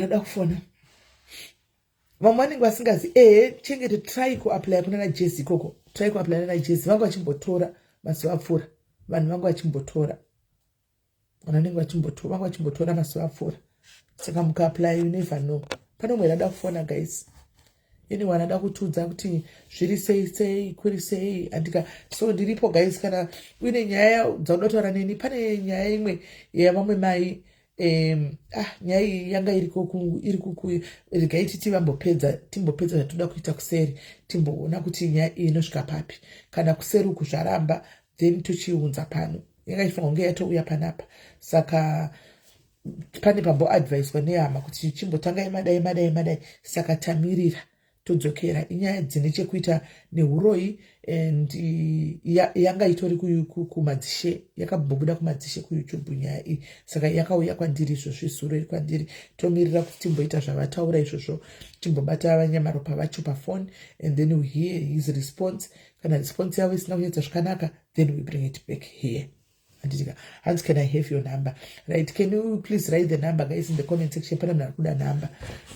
rada kufona vamwe vanenge vasingazi chengete try kuapply kuna najezi ikoko try kuapply nana jezi vanga vachimbotora mazuva apfuura vanhu vangu vachimbotora vangu vachimbotora mazuva apfuura. Saka mukaapply, you never know. Pane umwe rada kufona guys, anyone ada kutudza kuti zviri sei kuri sei, andika. So ndiripo guys, kana uine nyaya dzauda kutaura neni. Pane nyaya imwe yavamwe mai nyaya iyi yanga iri kuku regaiti timbopedza zvatoda kuita kuseri, timboona kuti nyaya iyi inosvika papi. Kana kuseri uku zvaramba, then tochiunza pano. Yanga ifanira kunge yatouya panapa. Saka pane pamboadvaiswa nehama kuti chimbotangai madai. Saka tamirira todzokera. Inyaya dzine chekuita neuroyi, and yanga itori kumadzishe, yakabhobuda kumadzishe kuYouTube nyaya iyi. Saka yakauya kwandiri izvozvo, isuro iri kwandiri. Tomirira kuti timboita zvavataura izvozvo, timbobata vanyamaropa vacho pafone, and then we hear his response. Kana response yavo isina kuita zvakanaka, then we bring it back here. Hans, can I have your number? Right? Can you please write the number, guys, in the comment section? Pana mnakuda number.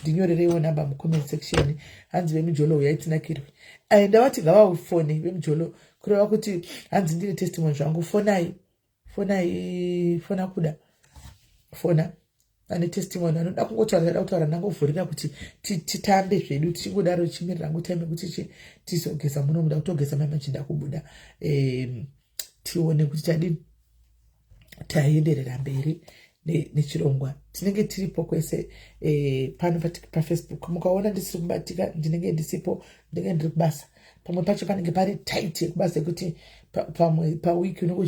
Ndinyorerewo number mu comment section. Hans vemijolo uyaitinakirwe. Aenda wati gawa ufone vemijolo. Kureva kuti Hans ndine testimony zvangu. Fona kuda. Fona. Ane testimony. Anoda kutaura nangovhurira kuti titambe zvedu tichingodaro chimirira rangu time kuti tizogeza muno muda kutogeza mai machinda kubuda. Tione kuti tadini taenderera mberi nechirongwa. Tinenge tiripo kwese pano paFacebook. Mukaona ndisiri kubatika, ndinenge ndisipo, ndinenge ndiri kubasa. Pamwe pacho panenge pari tight yekubasa kuti pamwe pawiki unenge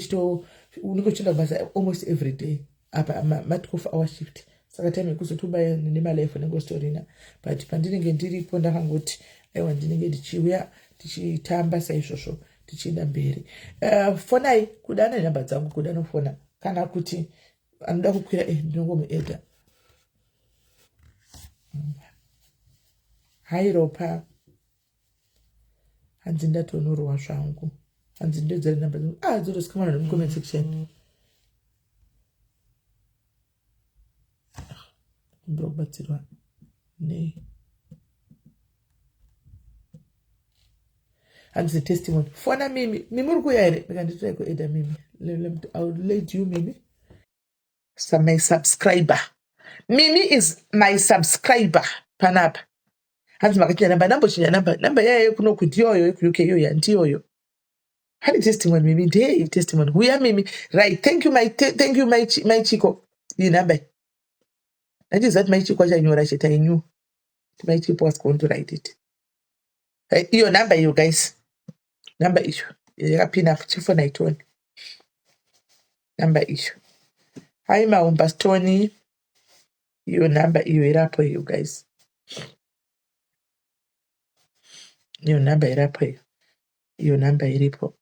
uchienda kubasa almost every day. Apa mat of hour shift. Saka time yekuzotubaya nemalife unenge usitorina. But pandinenge ndiripo ndakangoti aiwa ndinenge ndichiuya tichitamba saizvozvo tichienda mberi. Fonai kudana namba dzangu, kudana fona. Kana kuti anoda kukwira ndinongomuedha. Hai Ropa. Hanzi ndatonyorwa zvangu. Hanzi ndodzera namba dzangu. Dzorosikamana nomucomment section. Ndinobatsirwa ne. Hanzi testimony. Fona Mimi. Mimi uri kuya here? Ndikanditrai kuedha Mimi. I would let you, Mimi. So my subscriber. Mimi is my subscriber. Panapa. Hanzi makachinya namba yayo kuno kutiyoyo UK yoyo antiyoyo. Hani testimony Mimi, hey testimony. Huya Mimi. Right. Thank you my Chico. You number. That is that my Chico nyora shit I knew. My Chico was going to write it. Right. Your number, you guys. Number issue. Pin up chifo na itoni. Number issue. Hi Maumba Stony. Your number irapo you guys. Your number irapo. Your number iripo.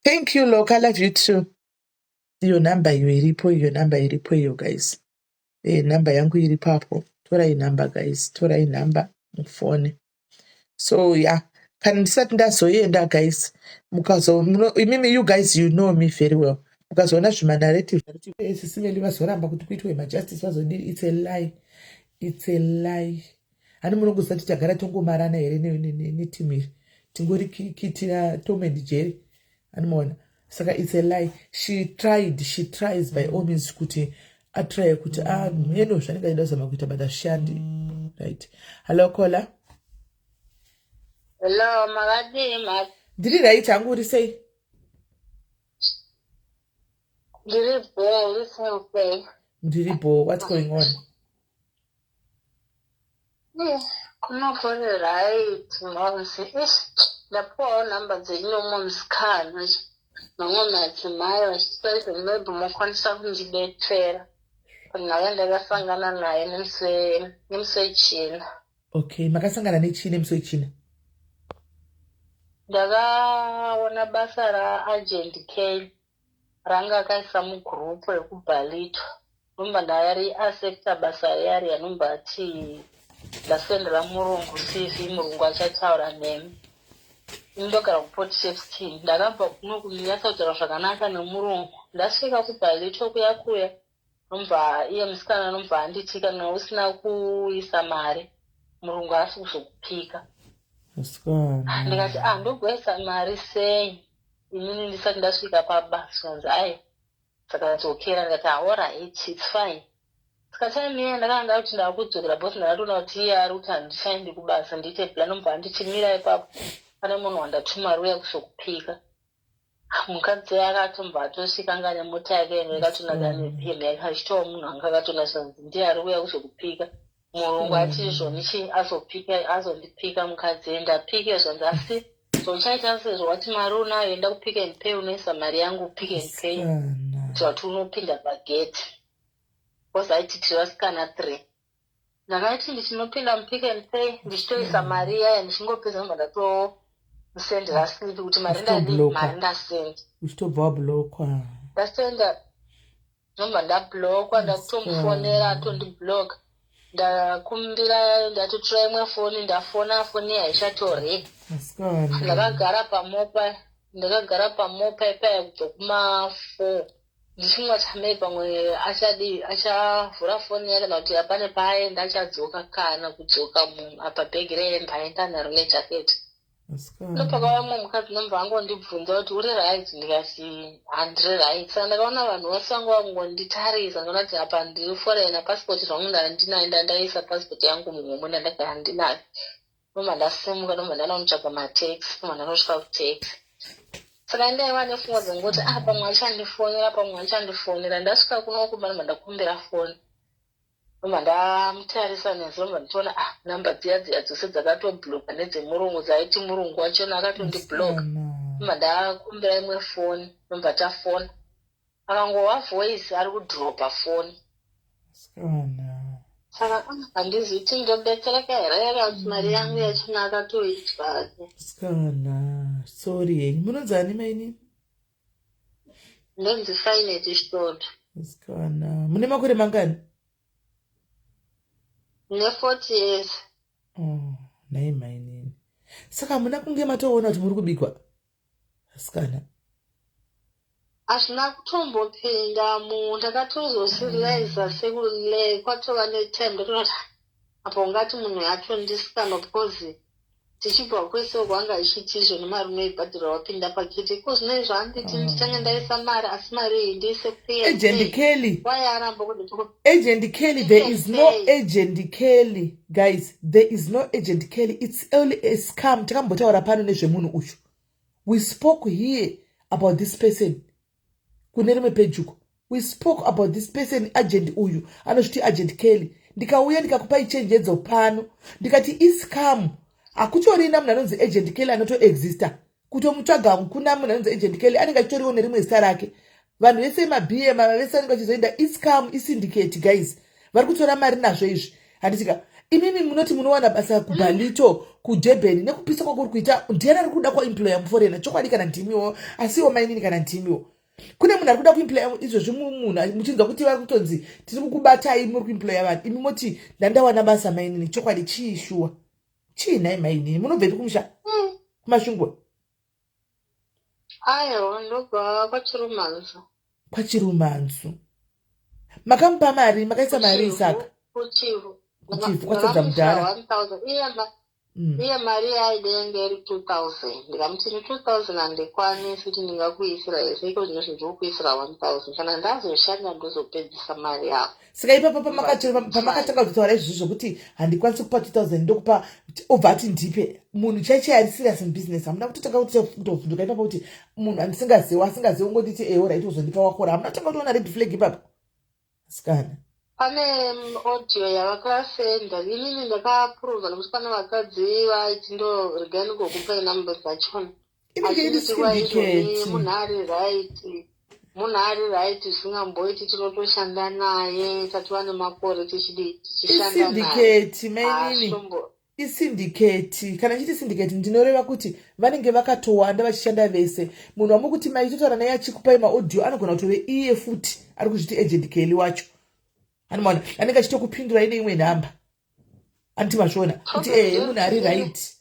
Thank you, Look. I love you too. Your number iripo you guys. Number yangu iripapo. Tora I number guys. Tora I number phone. So yeah. Can ndisati ndazoenda guys. Mukazo mimi you guys you know me very well. Mukazoona zvima narrative simeli vazoramba kuti kuitwe majustice vazodini. It's a lie. Ani munongozati tagara tongomarana here netimiri. Tingori kitira Tom and Jerry. Ani muona. Saka it's a lie. She tries by all means kuti atry kuti meno zvanenge ndazama kuita but ashandi. Right. Hello caller. Hello, Magadima. Did you write Anguri say? Diribo, what's going on? Come for the right, Momsy. The poor numbers, no mom's car. No one at my space and maybe more concerned with the fair. But now I never sang on a line and say chin. Okay, Makasanga and Chin switching. Ndakaona basa raagent K ranga akaisa mugrupu rekubhalito nomba ndayari asecta basa yari anomba ati ndasendera murungu CV murungu achataura nemi indogara kuport safety ndakabva kuno kunyatsautaura zvakanaka nemurungu ndasvika kubhalito kuya nomba iye musikana nomba anditika kana usina kuisa mari murungu asi kuzokupika ndikati ndogoisa mari sei inini ndisati ndasvika pabasa kunzi ai saka dzokera ndikati alright it's fine. Saka time iya ndakanga kuti ndakudzokera bosi ndakatoona kuti iye ari kuti handichaendi kubasa ndiite plan mbva ndichimira ipapo pane munhu wandatuma ruya kuzokupika. Mukadzi akatomba atosvika nga nemota yake yenye ikatonaka nepembe yake achitowa munhu anga akatonasa ndiye ari kuya kuzokupika. Murungu ati zvonichi azondipika mukadzi ndapike zvanzi asi zvochaita sezvo wati mari unayoenda kupika and pay unoisa mari yangu upike and pay kuti wati unopinda pageti. Bhosi aiti tirasikana 3 ndakati ndichinopinda mupike and pay ndichitoisa mari yaya ndichingopedza nomba ndatomsendera slipi kuti mari ndasendi uchitobva wablokwa ndasenda nomba ndablokwa ndakutomufonera atondibloka ndakumbira ndatotora imwe foni ndafona foni haichatorei. Ndakagara pamopa ipaya kubva kuma4 ndichimwa chamei pamwe achavhura foni yake kana kuti apane paaenda achadzoka kana kudzoka munhu apa bhegi rehembe aenda naro nejaketi. Ndopaka vamwe mukadzi nomba angondibvunza kuti uri right ndikati handiri right. Saka ndakaona vanhu vose vangu vangonditarisa ndikaona kuti apa ndiri foreigner passport zvangu ndandinayo ndandaisa passport yangu muhomwe ndandagara ndinayo. Nomba ndasimuka nomba ndanomutsvaga mataxi nomba ndanosvika kutaxi. Saka ndaiva nefungo dzangu kuti pamwe achandifonera ndasvika kuno kumba nomba ndakumbira foni nomba ndamutarisa nezo nomba ndichiona namba dziya dzose dzakatobloka nedzemurungu dzaiti murungu wachona akatondibloka. Nomba ndakumbira imwe foni nomba tafona akangova voice ari kudropa foni. Saka handizivi kuti ndobetsereka here kuti mari yangu yachona akatoitwa. Sorry henyu munonzi ani maini? Ndonzi Finite Shitoto. Mune makore mangani? Ne 40 years. Nai maini. Saka muna kunge matoona kuti muri kubikwa? Asikana. Hazvina kutombopinda ndakatozosiriza sekule kwatova netime ndotoona apo ungati munhu yatondisikana because tichibva kwese kwanga ichiti izvo nemari unoibhadhira wapinda pakiti ko zvinoi zvaanditi ndichange ndaisa mari asi mari iyi ndiise Agent Kelly. wayaramba kuti Agent Kelly, there is no Agent Kelly, guys. There is no Agent Kelly. It's only a scam. Takambotaura pano nezvemunhu uyu. We spoke here about this person. Kunerime pejuko. We spoke about this person, agent uyu. Anoshiti Agent Kelly. Ndikauya ndikakupa ichenjedzo pano. Ndikati iscam. Akutorina munhu anonzi Agent Kelly anotoexista. Kutomutsvaga kuna munhu anonzi Agent Kelly anenge achitoriwo nerimwe zita rake. Vanhu vese mabm vese vanenge vachizoenda iscam isyndicate, guys. Vari kutora mari nazvo izvi. Handitika imimi munoti munowana basa kuBalito, kuDurban nekupisa kwakuri kuita ndiani ari kuda kwaemployer muforeigner chokwadi kana ndimiwo asiwo mainini kana ndimiwo. Kune munhu ari kuda kuemployer izvozvi munhu muchinzwa kuti vari kutonzi tiri kukubatai muri kuemployer vanhu imi moti ndandawana basa mainini chokwadi chiishuwa chiinai mainini munobvepi kumusha kumashungwa aiwa ndobva kwachirumanzu makamupa mari makaisa mari isaka kuchivu kwatsadza mudhara iye mari yaidenge iri 2000 ndikamuti ni 2000 handikwanisi kuti ndingakuisira hese iko zvino zvindikuisira 1000 kana ndazoshanda ndozopedzisa mari yavo. Saka ipapo pamakatanga kutaura izvozvo kuti handikwanisi kupa 2000 ndokupa obva ati ndipe munhu chaichai ari serious in business hamuna kutotanga kutovhunduka ipapo kuti munhu asingazivi ungotiti alright uzondipa wakora hamuna kutanga kutoona red flag ipapo asikana. Pane audio yavakasenda inini ndakaapuruvha nokuti pane vakadzi vaiti ndo regai ndingokupa inamba dzachona munhu ari right zvingamboiti tinotoshanda naye tatiwa nemakore tichishanda naye isyndicate kana chiti syndicate ndinoreva kuti vanenge vakatowanda vachishanda vese munhu wamukuti maitotaura naye achikupai maaudio anogona kutove iye futi ari kuzviti Agent Kelly wacho animwana anenge achitokupindura ine imwe nhamba anti mashona kuti munhu ari right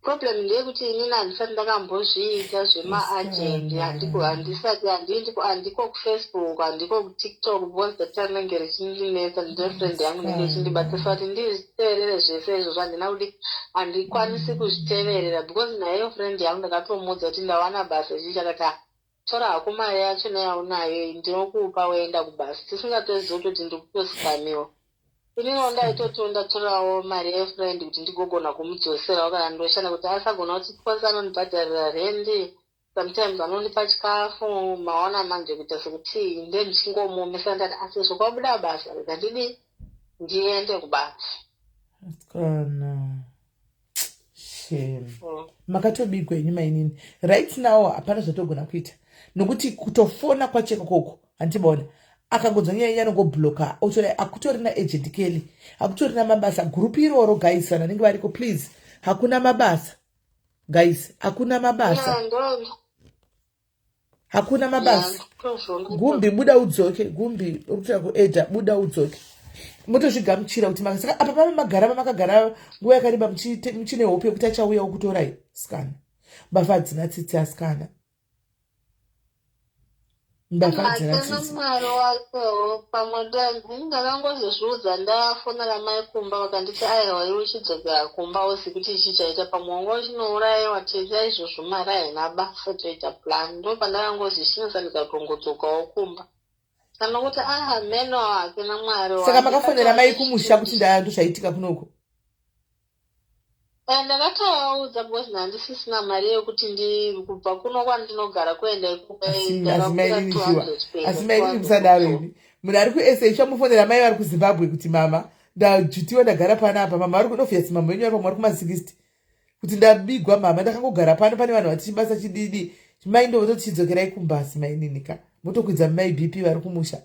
problem ndeyekuti inini handisati ndakambozviita zvemaagent, handiko kufacebook, handiko kutiktok, because that time rinenge richindinetsa ndefriend yangu nenge ichindibatsisa kuti ndizviteverere zvese izvozvo. Handina kuti handikwanisi kuzviteverera because nayeyo friend yangu ndakatomudza kuti ndawana basa ichichakata tora hako mari yacho neyaunayo ndinokupa woenda kubasa, tisingatoziva kuti ndikutosukamiwa. Inini ndaitotorawo mari yefriend kuti ndigogona kumudzoserawo kana ndoshanda kuti asagona kuti kwanza anondibhadharira rendi, sometimes anondipa chikafu, maona manje kuita sekuti ndendichingomuomesa ndati asi zvokwabuda basa rega ndidi ndiende kubasa. Kana shame. Makatobigwa nyuma inini. Right now hapana zvatogona kuita. Nokuti kutofona kwacheka koko handibona. Akangodzonyanya nongobloka otora akutorina agent Kelly, akutorina mabasa group iroro guys sana ninge variko please. Hakuna mabasa. Guys, hakuna mabasa. Hakuna mabasa. Gumbi buda udzoke, gumbi ukutora kuedha buda udzoke. Motozvigamuchira kuti makasaka apa pama magara makagara nguva yakareba muchine hope yekuti achauya ukutorai skana. Mbavadzi natsitsi askana. Mwari wako pamwe ndakangozozviudza ndafonera mai kumba vakanditi aiwa iwe uchidzokera kumba usi kuti ichi chaita pamwe chinourayiwa tesa izvozvo mari haina basa toita plan. Ndo pandakangozvishinisa ndikatongodzokawo kumba kana kuti meno wake naMwari wake. Saka makafonera mai kumusha kuti ndozvaitika kunoko. Ndakataudza because handisisina mari yekuti kubva kuno kwandinogara kuenda asi mairi musadaro ini. Munhu ari kuSA chamufonera mai vari kuZimbabwe kuti mama ndajutiwa ndagara panapa, mama ari kunovhesi mama wenyu ari pamwe ari kuma60 kuti ndabigwa mama ndakangogara pano pane vanhu vati chibasa chididi mai ndovototi chidzokerai kumbasi maininika motokwidza mai BP vari kumusha.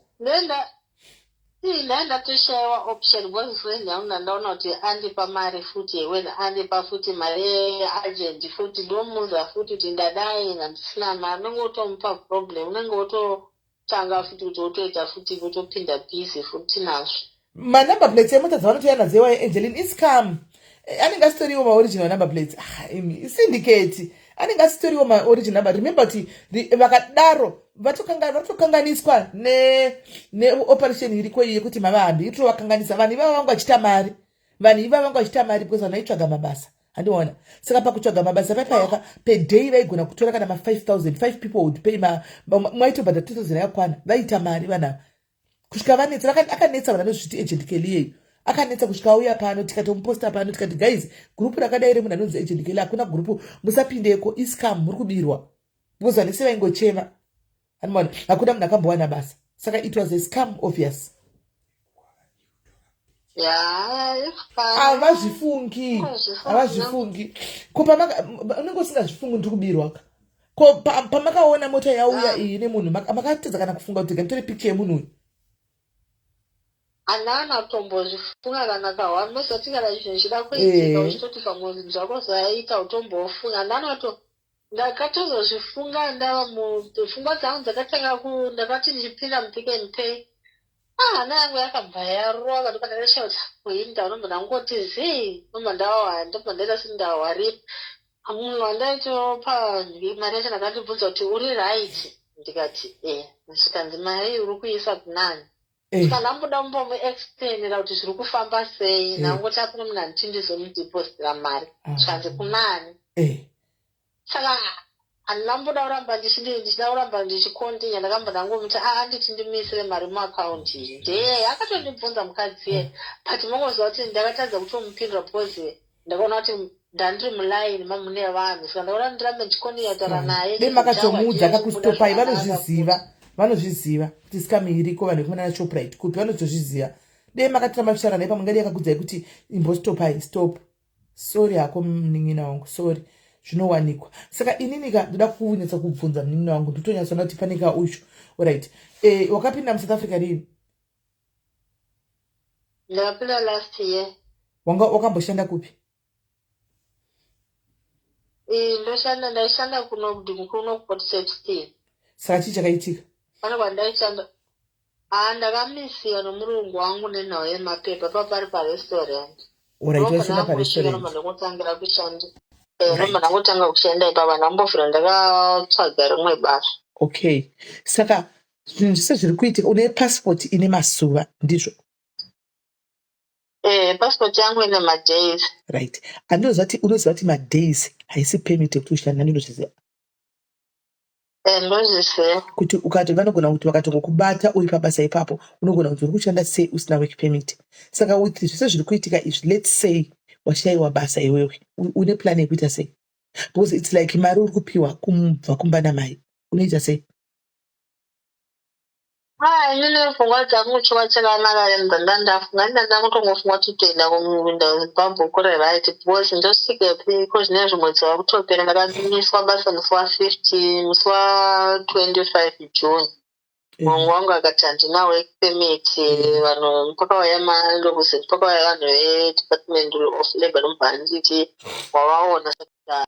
Ndatoshayiwa option because friend yangu ndandaona kuti andipa mari futi when andipa futi mari agent futi ndomuza futi kuti ndadai handisina mari unenge wotomupa problem, unenge wototanga futi kuti wotoita futi wotopinda busy futi nazvo. Manumber plates emota dzavanotoya nadzo Angeline iscam anenge asitoriwo maoriginal number plates syndicate anenge asitoriwo maoriginal number. Remember kuti vakadaro vatokanganiswa neoperation iriko iyi yekuti mavahambi itovakanganisa vanhu ivava vangu vachita mari, vanhu ivava vangu vachita mari because vanhu vaitsvaga mabasa. Handiona saka pakutsvaga mabasa paipayaka per day vaigona kutora kana ma5000 5 people would pay mwaitobhadha 2000 yakwana vaita mari vanhu kusvika vanetsa akanetsa vanhu vanozviti agent Kelly yeyo akanetsa kusvika auya pano tikatomuposta pano tikati guys group rakadai remunhu anonzi agent Kelly hakuna group musapindeko iscam muri kubirwa because vanhu ese vaingochema. Hakuna munhu akambowana basa saka it was a scam obvious. Havazvifungi ko unenge usingazvifungi ndiri kubirwa ko pamakaona mota yauya iyi nemunhu makatedza kana kufunga kuti gatore picture yemunhu uyu. Handana kutombozvifunga kana kahwa mesati kana izvo zvichida kuitika uchitoti pamwe zvinhu zvako zvaita utombofunga. Ndakatozozvifunga pfungwa dzangu dzakatanga ndakati ndichipinda muPick n Pay hana yangu yakabva yarova katoka ndakashaya kuti kuinda unomba ndangoti zii nomba ndaita sindawaripa munhu wandaitopa mari yacho ndakandibvunza kuti uri right ndikati ndikanzi mari uri kuisa kunani ndamboda mumbomuexplainera kuti zviri kufamba sei nangoti apine munhu andichindizomudepositira mari tikanzi kunani saka handinamboda kuramba ndichida kuramba ndichikontinya ndakamba ndangomuti anditi ndimisire mari muakaunti iyi ndeye akatondibvunza mukadzi ye but mongoziva kuti ndakatadza kutomupindura because ndakaona kuti ndandiri mulaini mamune vanhu saka ndakaona ndirambe ndichikontinyatara naye demakatomudza kakustopai vanozviziva kuti scam iriko vanhu vekumana naShoprite kupi vanozozviziva demakatira mashara naye pamwe ngadi yakakudzai kuti imbostopai stop sorry hako munin'ina wangu sorry zvinowanikwa saka ininika ndoda kunyatsa kubvunza munin'ina wangu ndotonyatsa kuti panika ushu alright wakapinda muSouth Africa rini? Ndakapinda last year. Wakamboshanda kupi? Ndaishanda kuno Port Shepstone. Saka chii chakaitika? Pane kwandaishanda ndakamisiwa nomurungu wangu nenhau yemapepa papari parestaurant. Alright, waishanda parestaurant. Ndopandakutangira kushanda. Noma ndangotanga kushanda ipapa ndambofira ndakatsvaga rimwe basa. Okay, saka zvinhu zvese zviri kuitika une passport ine masuva ndizvo? Passport yangu ine madays. Right, unoziva kuti madays haisi permit yekuti ushanda, ndinozviziva. Ndozviziva kuti ukati vanogona kuti vakatongokubata uri pabasa ipapo unogona kuti uri kushanda sei usina work permit. Saka with zvese zviri kuitika izvi, let's say washayiwa basa iwewe, une plan yekuita sei? Because it's like mari uri kupiwa kubva kumba namai, unoita sei? Inini pfungwa dzangu chova chakanaka ndandafunga ndandangotongofunga kuti toenda kuminda Zimbabwe right, because ndosvikepi ko zvinezvi mwedzi wakutopera ndakamiswa basa musi wa15 musi wa25 June. Mungu wangu akati handina work permit, vanhu pakauya malokuzi pakauya vanhu veDepartment of Labour nomubhanditi wavaona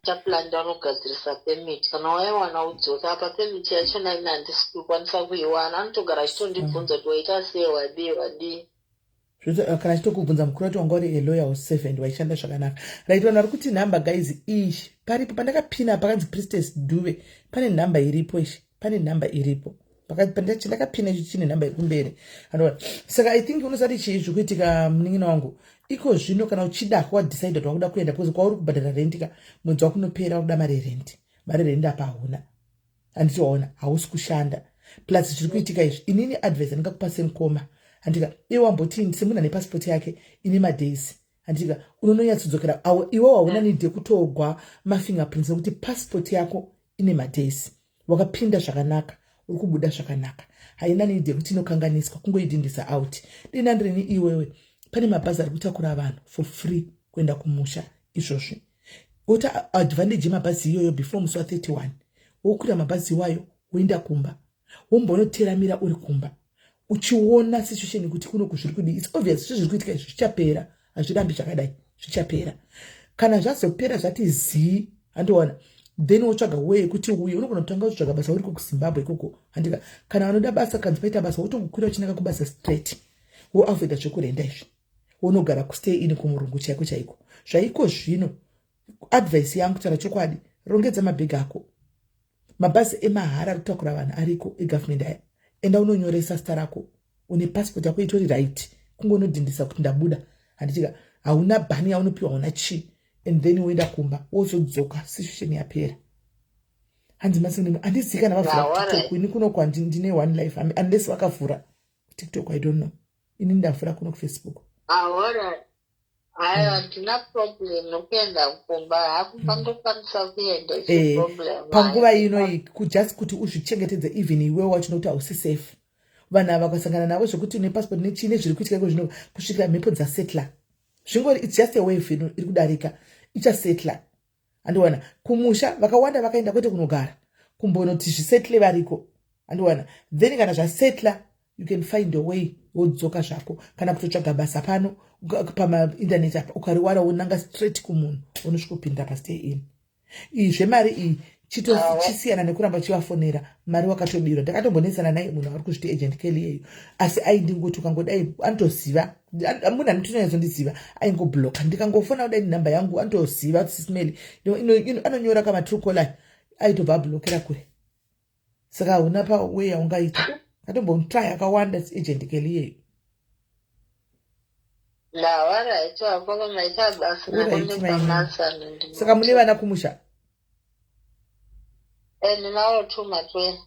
chapulanda vanogadzirisa permit. Kana waiwana udzoka apa permit yachona ina handisi kukwanisa kuiwana, anotogara achitondibvunza kuti waita sei, wadii. Kana achitokubvunza mukuru wacho wanga uri lawyer was7 waishanda zvakanaka. Right, vanhu vari kuti nhamba guys ishi paripo pandakapina pakanzi Priestess Dube, pane nhamba iripo ishi, pane nhamba iripo. Ndakapina ichi chine nhamba ikumberi. Saka I think unosati chii zvikuitika munin'ina wangu. Iko zvino kana uchida kwadecide kuti wakuda kuenda because kwauri kubhadhara rent ka mwedzi wakunopera kuda mari rent. Mari rent apa hauna. Handiti waona hausi kushanda. Plus zviri kuitika izvi, inini advice ndingakupa semukoma. Handika iwe wamboti semunhu ane passport yake ine madays. Handika unononyatsodzokera iwe hauna need yekutogwa mafingerprints nekuti passport yako ine madays. Wakapinda zvakanaka, uri kubuda zvakanaka. Haina need yekuti inokanganiswa kungoidindisa out. Dinandrini iwewe. Pane mabhazi ari kutakura vanhu for free kuenda kumusha izvozvi. Ota advantage mabhazi iyoyo before musi wa31. Wokwira mabhazi iwayo woenda kumba. Wombonoteramira uri kumba. Uchiona situation kuti kuno kuzviri kudi. It's obvious zviri kuitika izvi zvichapera. Hazvirambi zvakadai. Zvichapera. Kana zvazopera zvati zii, handiwana. Then wotsvaga way kuti uye unogona kutanga kutsvaga basa uri kuZimbabwe ikoko. Handika kana vanoda basa kanzi paita basa wotongokwira uchinaka kubasa straight. Woavoida zvekurenda izvi. Unogara kustay in kumurungu chako chaiko. Zvaiko zvino advice yangu tsara chokwadi, rongedza mabhegi ako. Mabhazi emahara kutakura vanhu ariko egovernment aya. Enda unonyoresa zita rako. Une passport yako itori right. Kungonodhindisa kuti ndabuda. Handitika hauna bhani yaunopiwa, hauna chi. And then uenda kumba wozodzoka situation yapera. Hanzi masinini andizika navavhura TikTok ini kuno ndine one life unless vakavhura TikTok I don't know. Ini ndavhura kuno kuFacebook. Alright. Handina problem nokuenda kumba, hakupandokwanisa kuenda problem. Panguva ino just kuti uzvichengetedze even iwe wacho nokuti hausi safe. Vanhu ava vakasangana navo zvokuti une passport nechine zviri kuitika iko zvino kusvikira mhepo dzasetla. Zvingori it's just a wave iri kudarika. Ichasetla. Andiwana kumusha vakawanda vakaenda kwete kunogara. Kumbonoti zvisetle variko. Andiwana then kana zvasetla you can find a way wodzoka zvako kana kutotsvaga basa pano pama internet apa ukariwana unanga straight kumunhu unosvika kupinda pastay in. Izve mari iyi chisiyana nekuramba chivafonera mari wakatobirwa. Ndakatombonesana naye munhu ari kuzviti agent Kelly yeyo, asi aindingoti ukangodai anotoziva munhu anotonyatsondiziva aingobloka. Ndikangofona kudai nhamba yangu anotoziva kuti sisimeli anonyora kama true caller aitobva ablokera kure. Saka hauna pa way yaungaita. Ndatombotry akawanda agent Kelly yeyo. Saka mune vana kumusha? Ndinawo 2 matwe.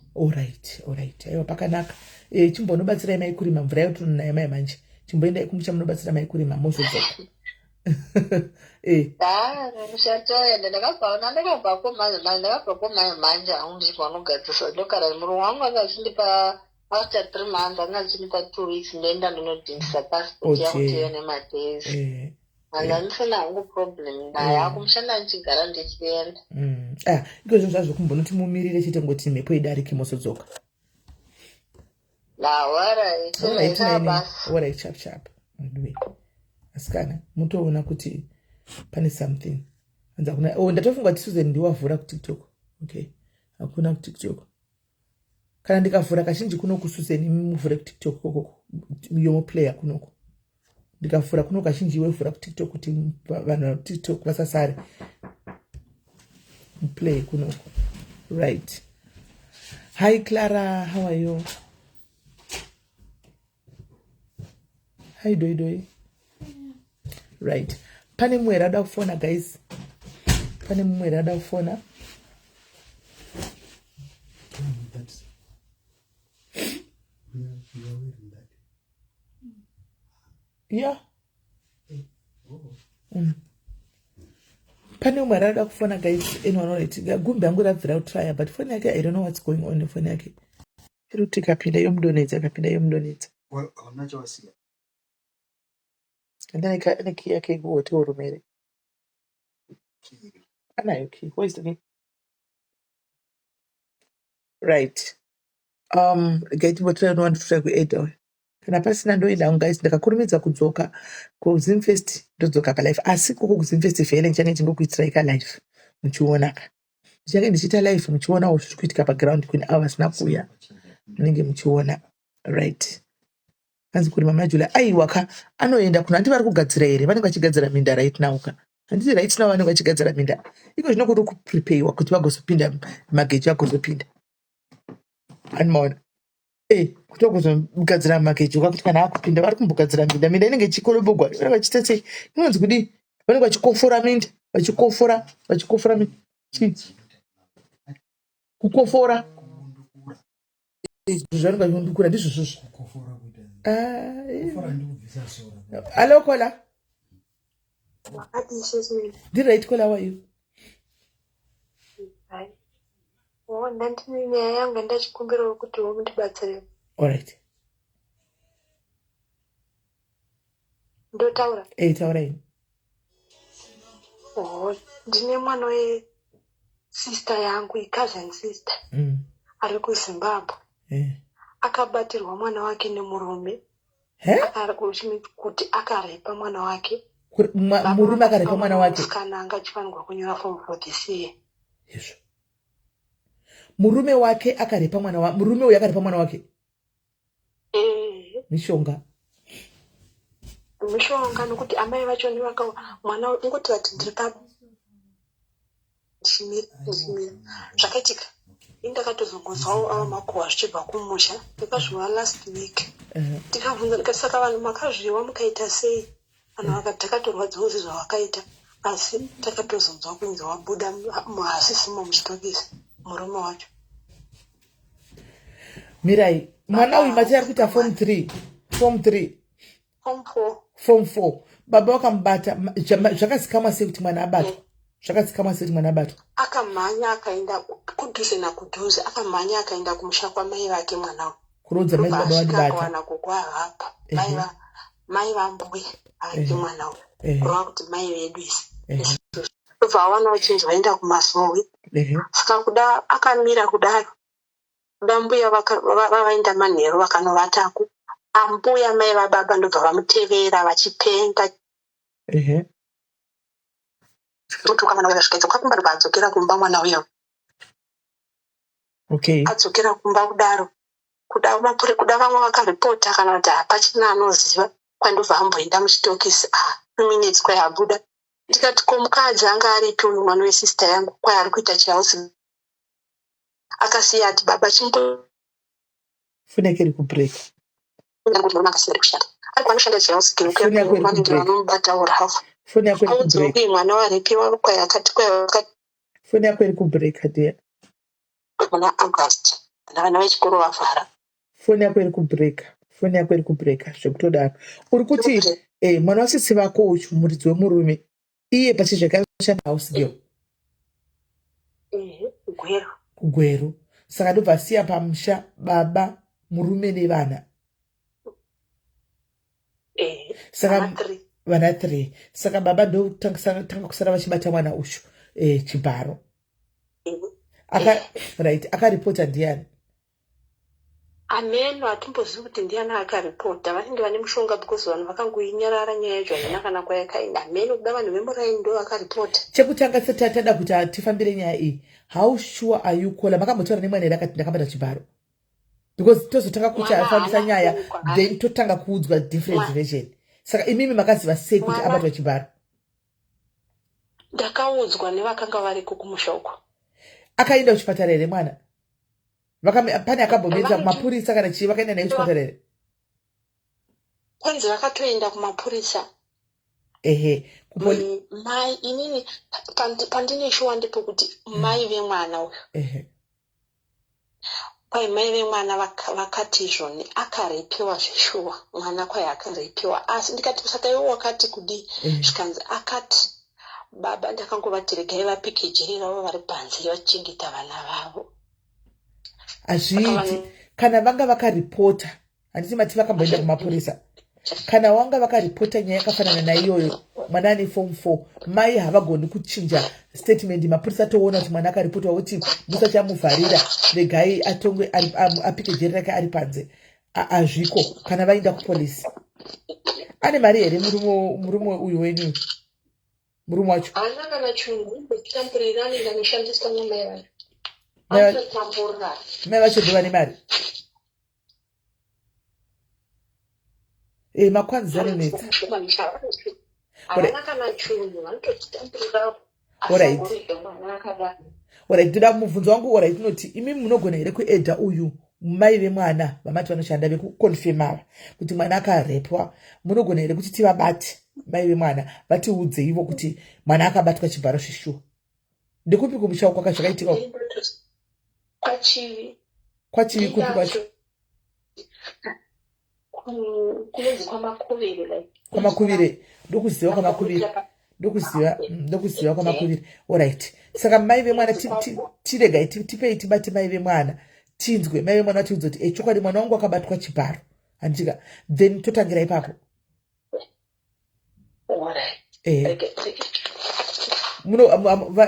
Alright. Aiwa pakanaka. Chimbonobatsirai mai kurima mvura yotonaye mai manje. Chimboendai kumusha munobatsira mai kurima mozodzoka. Mushatoenda ndakabva komai manje aundizwa unogadzisa ndokara murungu wangu akachindipa after 3 months angachindipa 2 weeks ndoenda ndinodhindisa passport yangu tiyo nemadays. Handisina hangu problem naye akumushanda ndichigara ndichienda. Ikozvo zvazvo kumbonoti mumirire chete ngoti mhepo idariki mosodzoka. Alright, chap. Asikana mutoona kuti pane something. Ndatofunga kuti Susan ndiwavhura kuTikTok. Okay. Hakuna kuTikTok. Kana ndikavhura kazhinji kuno kuSusan muvhure kuTikTok koko yomo player kunoko. Ndikavhura kuno kazhinji wevhura kuTikTok kuti vanhu TikTok vasasare. play kuno. Right. Hi Clara, how are you? Hi Doi. Right. Pane mwera da kufona guys. Pane mwera da kufona. Yeah. Pane mwera da kufona guys. Inonoretinga gumbi yangu rabvira kutry but phone yake I don't know what's going on phone yake. Iruti kapinda yomudonedza. Well, unacho wasia. And then I key yake go to Romere. Anayo key. Where's the key? Right. Get what I want to try with it. Kana pasina ndoenda guys ndakakurumidza kudzoka kuZimfest ndodzoka pa live asi koko kuZimfest fele nchange chingokuitira live muchiona ndichange ndichita live muchiona zvikuitika pa ground kune hours nakuya ninge muchiona right kanzi kuri mama Julia aiwaka anoenda kuna vari kugadzira here vanenge vachigadzira minda right now ka handiti right now vanenge vachigadzira minda iko zvinokuti kuprepare kuti vagozopinda mageji agozopinda animaona kuti vagozogadzira mageji kwakuti kana akupinda vari kumbogadzira minda inenge ichikolobogwa vanenge vachiita sei inonzi kudi vanenge vachikofora minda vachikofora minda kukofora zvanenge zvindukura ndizvozvo Hello, Kola. Did right, Kola? How are you? All right. Ndotaura. Taura. Ndine mwana we sister yangu, cousin sister. Ari ku Zimbabwe. Akabatirwa mwana wake nemurume. Ari kuti akarepa mwana wake. Murume akarepa mwana wake. Kana angachifanirwa kunyora form for this year. Yes. Murume wake akarepa mwana wake. Murume uyu akarepa mwana wake. Mishonga nokuti amai vacho ndivaka mwana ngoti vati ndiripa ndishimira zvakaitika indakatozongozwawo ava makuhwa zvichibva kumusha ndakazviwa last week ndikabvunza ndikati saka vanhu makazviwa mukaita sei vanhu vakati takatorwadzawo zvavakaita asi takatozonzwa kunzi wabuda muhasisimo muchitokisi murume wacho Mirai mwana uyu mati ari kuita form 4 baba wakamubata zvakazikamwa sei kuti mwana abatwa akamhanya akaenda kudhuze nakudhuze akamhanya akaenda kumusha kwamai vake mwanawo kurodza mai baba vadibata kugwahapa mai vambuya ake mwanawo kurova kuti mai vedu isi ubva awana uchinzi vaenda kumasowe saka kuda akamira kudaro kuda mbuya vavaenda manheru vakanovatako ambuya mai vababa ndobva vamutevera vachipenga rutuka mwana wezvikaita kwakumba adzokera kumba mwana uyo adzokera kumba kudaro kuda vamwe vakaripota kana kuti hapachina anoziva kwandobva amboenda muchitokisi minutes kwayabuda ndikati ko mukadzi anga aripi uyu mwana wesista yangu kwai ari kuita chihausi akasiya ati baba chimbo funeke rikubreak kuti mwana akasiya kushanda ari kwanoshanda chihausi vanomubata urafu audzwi mwana waripiwa kwai akati foni yako iri kubreak dear muna August vana vechikoro vavhara foni yako iri kubreak zvekutodaro uri kuti mwana wasisi vako uyu muridzi wemurume iye pachizvakashanda house girl kugweru saka ndobva asiya pamusha baba murume nevana saka vana 3 saka baba ndotanga kusara vachibata mwana uyu chibharo akaripota ndiani ameno hatimbozivi kuti ndiani akaripota vanenge vane mushonga because vanhu vakangoinyarara nyaya yacho hazvina kana kwayakaenda ameno kuda vanhu vemuraini ndo vakaripota chekutanga tada kuti tifambire nyaya iyi how sure are you kola makambotaura nemwana here akati ndakabata chibharo because tozotanga kuti afambisa nyaya then totanga kuudzwa different version saka imimi makaziva sei kuti abatwa chibharo ndakaudzwa nevakanga variko kumusha uko akaenda kuchipatara here mwana pane akambomedza kumapurisa kana chii vakaenda naye kuchipatara here kwanzi vakatoenda kumapurisa mai inini pandine shuwa ndepekuti mai vemwana uyu kwai mai vemwana vakati izvoni akarepiwa zvishuwa mwana kwai akarepiwa asi ndikati saka iwo wakati kudi zvikanzi akati baba ndakangobati regai vapikejeri ravo vari panze vachengeta vana vavo hazviiti kana vanga vakaripota handiti mati vakamboenda kumapurisa kana wanga vakaripota nyaya yakafanana naiyoyo mwana ane form 4 mai havagoni kuchinja statement mapurisa toona kuti mwana akaripotwa kuti musachamuvharira regai atongwe apike jeri rake ari panze hazviko kana vaenda kupolisi ane mari here murume uyu wenyu murume wacho haana kana chungu kutamburira anenge anoshandiswa nemai vacho mai vacho ndovane mari makwanzi anonetsa orit toda mubvunzo wangu orit unoti imi munogona here kuedha uyu mai vemwana vamati vanoshanda vekukonfirmava kuti mwana akarepwa munogona here kuti tivabate mai vemwana vatiudze ivo kuti mwana akabatwa chibharo zvishuwa ndekupi kumusha kwaka zvakaitika kwachivi kupi kwacho kunonzi kwamakuvire ndokuziva kwamakuvire orit saka mai vemwana tiregai tipei tibate mai vemwana tinzwe mai vemwana tiudze kuti chokwadi mwana wangu akabatwa chibharo handika then totangira ipapo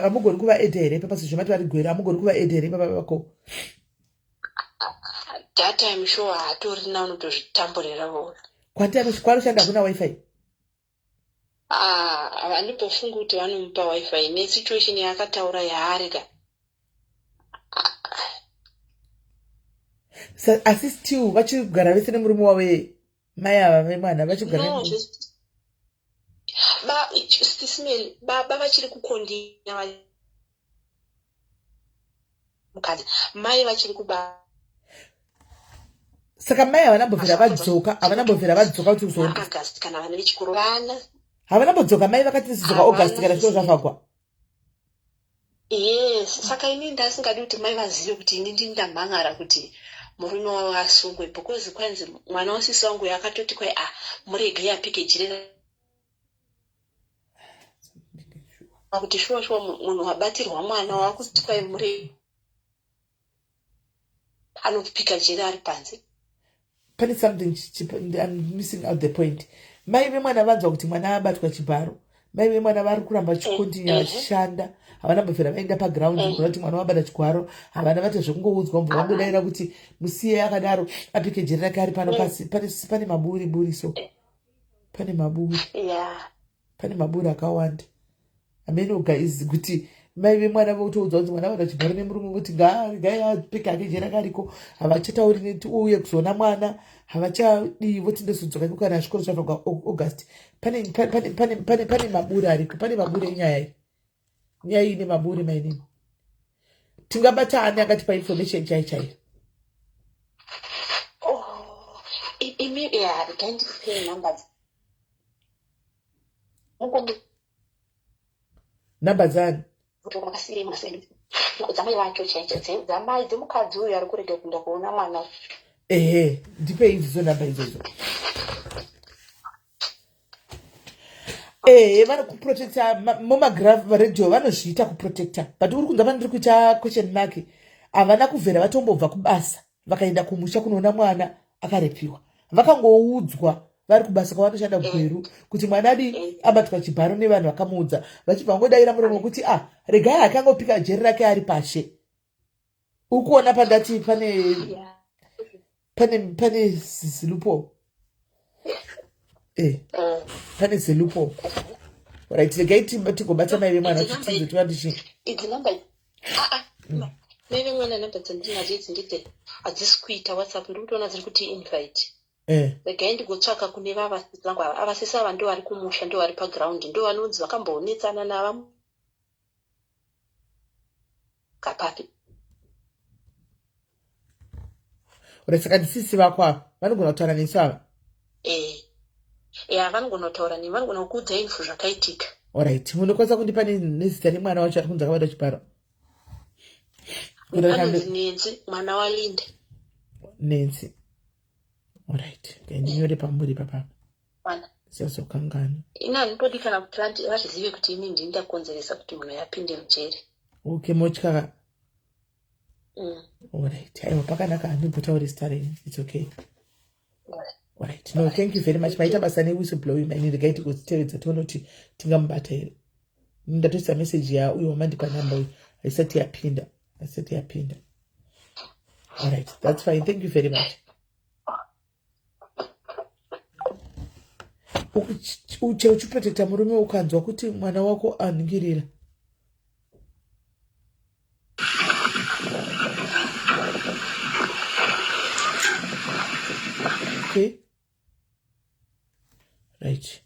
hamugoni kuvaedha here papasi zvomati vari gwera hamugoni kuvaedha here papa vako that time sure hatorina unotozvitamburira vona kwanoshanda kuna wifi handipofunga kuti vanomupa wifi nesituation yaakataura yaarika asi still vachigara vese nemurume wave mai ava vemwana vachigara stisimeli baba vachiri kukondina mukadzi mai vachiri kubaa saka mai havanambobvira vadzoka kuti august kana vana vechikuru vana havanambodzoka mai vakati zidzoka august kana zviro zvavhagwa yes saka ini ndasingadi kuti mai vazive kuti ini ndindamhangara kuti murume wavo asungwe because kwanzi mwana wasisi wangu yakatoti kwai muregei apike jirera kuti shuwa munhu wabatirwa mwana wakuti kwai muri anopika jeri ari panze pane something I'm missing out the point mai vemwana vanzwa kuti mwana abatwa chibharo mai vemwana vari kuramba chikontinya vachishanda havana mbofera vaenda paground kuona kuti mwana wabata chigwaro havana vata zvekungoudzwa mbva vangodaira kuti musiye akadaro apike jeri rake ari pano pasi pane maburi so pane maburi akawanda ameno guys kuti mai vemwana votoudza kuti mwana wabata chibharo nemurume kuti gai apike ake jeri rake ariko havachatauri neti uye kuzoona mwana havachadii voti ndosodzoka kana zvikoro zvavhagwa august pane maburi ariko pane maburi enyaya iyi nyaya ine maburi mainini tingabata ani akati painformation chaichaiyo namba dzani dzamai vacho chaicho dzamai dzemukadzi uyu ari kurega kuenda kuona mwana ndipei idzidzo namba idzodzo vari kuprotecta mumagradio vanozviita kuprotecta but uri kunza pandiri kuita question mark havana kubvera vatombobva kubasa vakaenda kumusha kunoona mwana akarepiwa vakangoudzwa vari kubasa kwavanoshanda kugweru kuti mwana adi abatwa chibharo nevanhu vakamuudza vachibva ngodaira muromo kuti regai akangopika jeri rake ari pashe ukuona pandati pane zilupo pane zilupo right regai tigobata mai vemwana titinze tivandichi idzi namba mai vemwana namba dzandinadzo idzi ndite hadzisi kuita whatsapp ndiri kutoona dziri kuti invite regai ndigotsvaka kune vavasisi vangu ava avasisi ava ndo vari kumusha ndo vari paground ndo vanonzi vakamboonetsana nava kapapi. Saka ndisisi vako apa vanogona kutaura nesu ava. Vanogona kutaura nemi, vanogona kukuudza info zvakaitika. Alright, munokwanisa kundipa nezita remwana wacho ari kunzi akabata chibharo? Anonzi Nenzi, mwana waLinde. Nenzi. Alright, ndinyore pamburi papapa. Sizokangana. Ina ndipodi kana kuti vazvizive kuti ini ndini ndakonzeresa kuti munhu yapinde mujeri. Okay, motyaka. Alright, aiwa pakanaka handimbotauri zita renyu. It's okay. Alright, no, thank you very much. Maita basa newhistleblower maini regaiti kuzitevedza tonoti tingamubata here. Ndatoisa message ya uyo wamandikwa namba uyu. Aisati yapinda. Alright, that's fine. Thank you very much. Uchiprotecta murume ukanzwa kuti mwana wako aningirira. Okay. Right.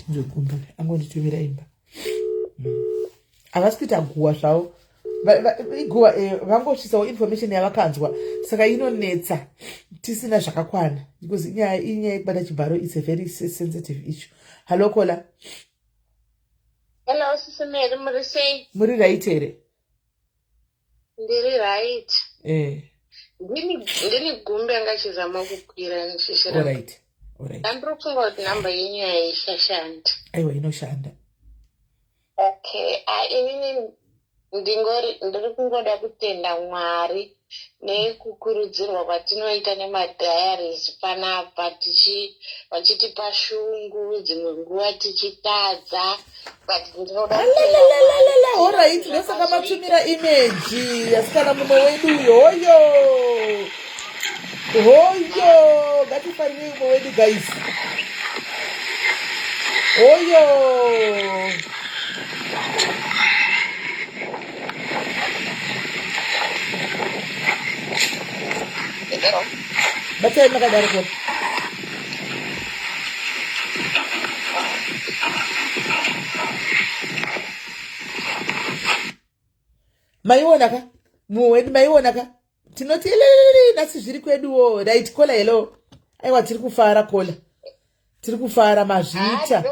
Ndizogumba angonditumira imba. Avasi kuita guwa zvavo. Iguwa vangochisawo information yavakanzwa. Saka inonetsa tisina zvakakwana. Because inyaya yekubata chibharo is a very sensitive issue. Hello Kola. Hello Sisi Mary, muri sei? Muri right here? Ndiri right. Ndini gumbe ngachizama kukwira nishishira. Alright. Ndiri kufunga kuti namba yenyu haishashanda. Aiwa inoshanda. Okay, inini ndiri kungoda kutenda Mwari nekukurudzirwa kwatinoita nemadhayaries panapa vachitipa shungu, dzimwe nguva tichitadza. Alright, ndosaka matumira image yasikana mumwe wedu hoyo. Ngatifarire mumwe wedu guys. Hoyo. Batai makadaro kwa. Maionaka? Muwedu maionaka? Tinoti nasi zviri kweduwo. Right, Kola hello. Aiwa tiri kufara Kola. Tiri kufara mazvita.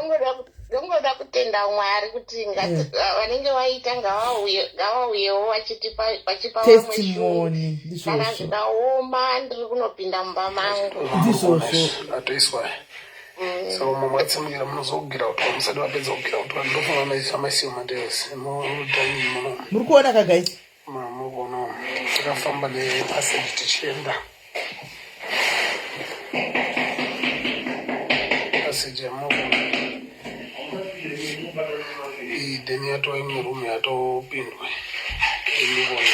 Ndongoda kutenda Mwari kuti vanenge vaita ngavauyewo vachipa testimony. Kana zvikaoma ndiri kunopinda mumba mangu. Ndizvozvo. Atoiswa. So mumatsimira munozogira kuti musadi wapedza kugira kuti vandofunga maisi mandesi. Muri kuona ka guys? Munoona takafamba nepassage tichienda. Passage yamuona. Deni yato ine room yatopindwa. Ndibona.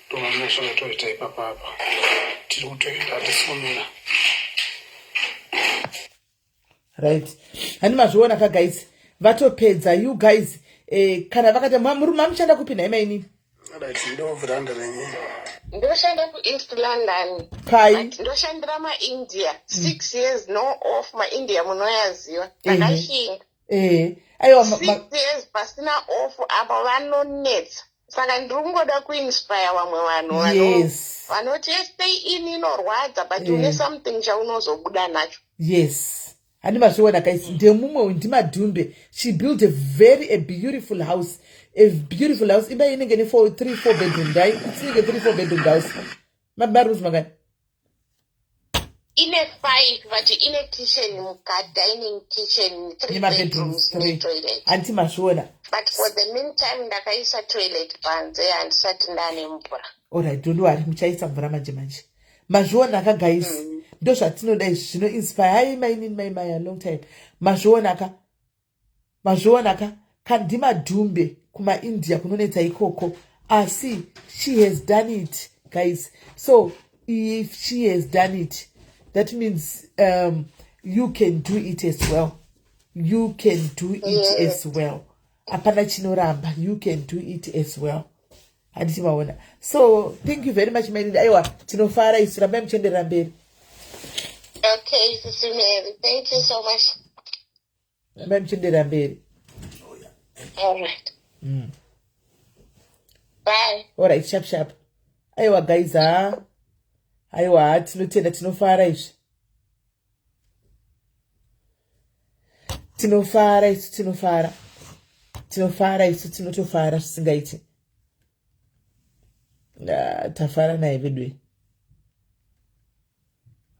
Tomanesho toita ipapa. Tiri kutoenda tisumira. Right. Hani mazviona ka guys. Vatopedza you guys kana vakati mamushanda kupi naye maini? Right, ndovhuranda renye. Ndoshanda ku-East London. Kai. Ndoshandira ma-India. 6 years no off ma-India munoyaziva. Ndakashinga. Aiwa 6 years pasina off apa vanonetsa. Saka ndiri kungoda kuinspire vamwe vanhu vanoti stay in inorwadza but une something chaunozobuda nacho. Yes. Hani mazviona guys, ndemumwe ndimadhumbe. She built a beautiful house. A beautiful house. Imba inenge ne 3-4 bedroom dai. Itsinge 3-4 bedroom house. Mabarus magani. Ine 5 but ine kitchen muka dining kitchen 3 bedrooms 3 toilet. Anti mazviona. But for the meantime ndakaisa toilet panze handisati ndane mvura. Alright, don't worry, muchaisa mvura manje. Mazviona ka guys. Ndo zvatinoda zvino inspire hai my a long time. Mazviona ka kandima dhumbe kuma India kunonetsa ikoko. Asi she has done it guys. So if she has done it, that means you can do it as well. You can do it as well. Apana chinoramba, you can do it as well. Handiti maona. So thank you very much my dear. Aiwa tinofara isu rambai muchendera mberi. Okay, Sisi Mary. Thank you so much. Rambai muchendera mberi. All right. Bye. All right, sharp. Aiwa guys, aiwa tinotenda tinofara izvi. Tinofara isu tinotofara zvisingaiti. Tafara naye vedwe.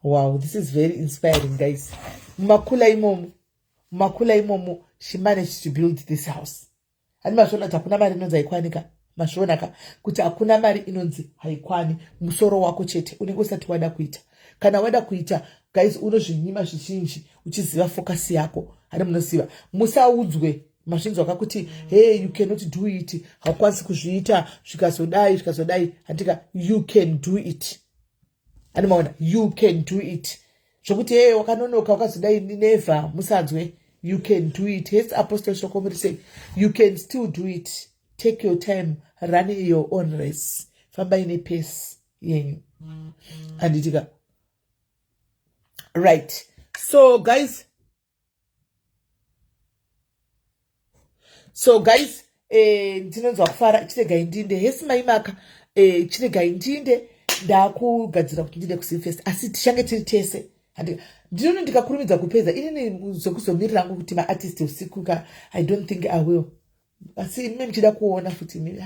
Wow, this is very inspiring, guys. Makula imomo, she managed to build this house. And mashona hakuna mari inonzi haikwanika. Mashona kuti hakuna mari inonzi haikwani. Musoro wako chete unenge usati wada kuita. Kana wada kuita, guys, unozvinyima zvizhinji uchiziva focus yako. Hadi munosiva. Musaudzwe mashinzo akakuti, hey, you cannot do it. Haukwanisi kuzviita, zvikazodai. Handika, you can do it. Hadi maona, you can do it. Zvokuti, hey, wakanonoka wakazodai never. Musanzwe, you can do it. Yes, Apostle Shokomuri saying, you can still do it. Take your time, run your own race. Famba ine pace yenyu. Handitika. Right. So guys, ndinonzwa kufara chirega indinde. Hesi maimaka chirega indinde ndakugadzira kuti ndinde kuSimfest asi tichange tiri tese. Ndinono ndikakurumidza kupedza inini zokuzomirira rangu kuti maartist usiku ka I don't think I will. Asi mimi mchida kuona futi mimi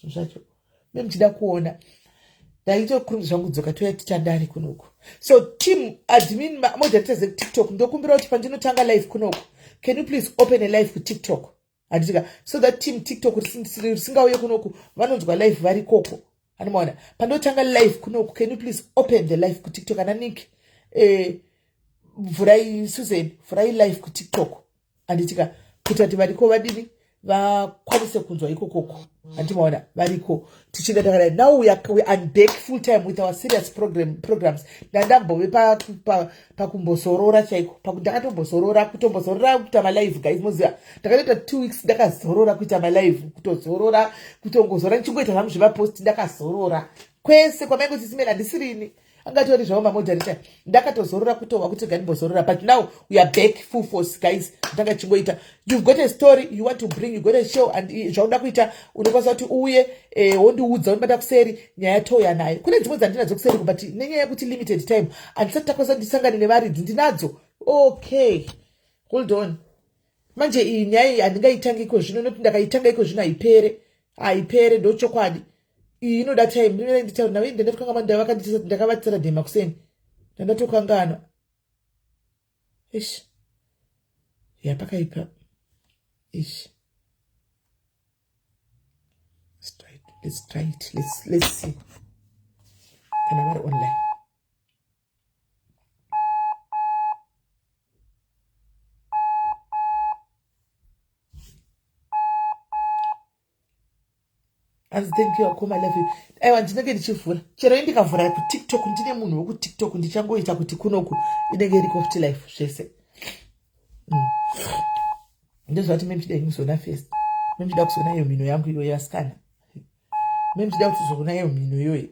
zvacho. Mimi mchida kuona. Ndaito kurumidza zvangu dzoka toya tichandari kunoku. So team admin moderators at TikTok ndokumbira kuti pandinotanga live kunoku. Can you please open a live ku TikTok? Andika so that team TikTok risingauye kunoku vanonzwa live vari koko. Animaona pandotanga live kunoku, can you please open the live ku TikTok ananiki vurai Susan vurai live ku TikTok anditika kuti ati variko vadini vakwanise kunzwa ikokoko. Andimaona variko tichida takada. Now we are back full time with our serious programs. Ndambove pa kumbozorora chaiko. Ndakatombozorora kuita ma live guys. Moziva ndakatoita 2 weeks ndakazorora kuita ma live, kutozorora kutongozora nchingoita zvamu zviva post ndakazorora. Kwese kwamaingo tisimela ndisirini. Angatori zvawo mamoderate ndakatozorora kutova kuti ganimbozorora, but now we are back full force guys. Ndanga chingoita you've got a story you want to bring, you got a show and zvauda kuita unokwanisa kuti uye wondiudza unobata kuseri nyaya toya nayo. Kune dzimwe dzandinadzo kuseri but nenyaya yekuti limited time andisati takwanisa ndisangane nevaridzi ndinadzo. Okay, hold on. Manje iyi nyaya iyi handingaitangi iko zvino nokuti ndakaitanga iko zvino haipere ndochokwadi. Iyi inoda time. Ndimene nditaura nawe ndakanga ndavakanditisa ndakavatsira dhema kuseni. Ndatokangana. Ish. Yapakaipa. Ish. Let's try it. Let's see. Kana vari online. As thank you akoma love you. Aiwa ndinenge ndichivhura. Chero ndikavhura ku TikTok ndine munhu woku TikTok ndichangoita kuti kunoku inenge iri coffee life zvese. Ndozvati mimi ndida kuzona first. Mimi ndida kuzona iyo mino yangu iyo yaskana. Mimi ndida kuzona iyo mino iyo.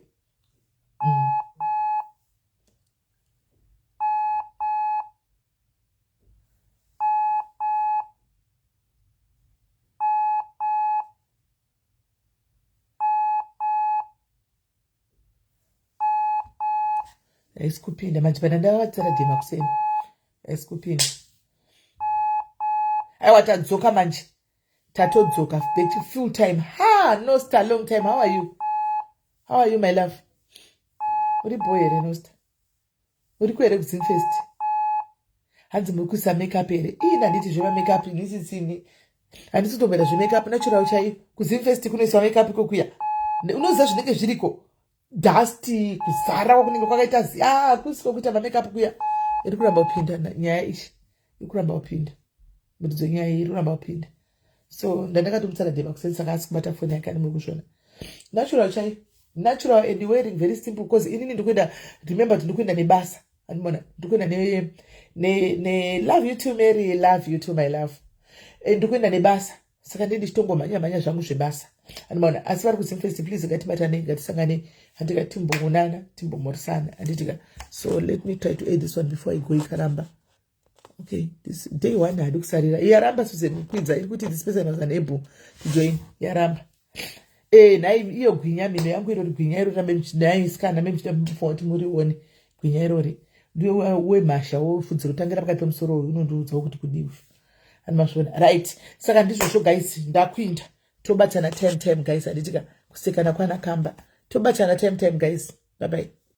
Eskupinda manje pana ndavatsira dhema kuseni. Eskupinda. Aiwa tadzoka manje. Tatodzoka back full time. No star long time. How are you? How are you my love? Uri boy ere no star. Uri kwere kuSimfest. Hanzi mukusa makeup ere. Ina nditi zvema makeup nisisini. Handisi tombera zve makeup natural chai. kuSimfest kunoiswa makeup kokuya. Unoziva zvinenge zviriko. Dusty kuzara kunenge kwakaita kusiko kuita makeup kuya. Iri kuramba kupinda nyaya ishi. Iri kuramba kupinda. Muridzo nyaya iri kuramba kupinda. So ndandakatomutsara dhema kuseni saka asi kubata foni yake ani mukuzvona. Natural chai. Natural and wearing very simple because inini ndikuenda remember ndikuenda nebasa. Andimona ndikuenda ne love you too Mary, love you too my love. Ndikuenda nebasa. Saka ndindi chitongomanya zvangu zvebasa. Andimona asi vari kuSimfest please ngatibatane ngatisangane handika timboonana timbomorisana anditika. So let me try to add this one before I go ikaramba. Okay, this day 1 hadi kusarira yaramba Susan kukwidza iri kuti this person was unable to join yaramba nai iyo gwinya mino yangu irori gwinya iro rambe nayo isikana memchita mufo kuti murione gwinya irori ndiwe wemasha wofudzi rutangira pakati pemusoro uyu unondiudza kuti kudiwe animazvona right saka ndizvozvo guys ndakwinda tobatana time guys haditika kusekana kwana kamba tobatana time guys bye bye.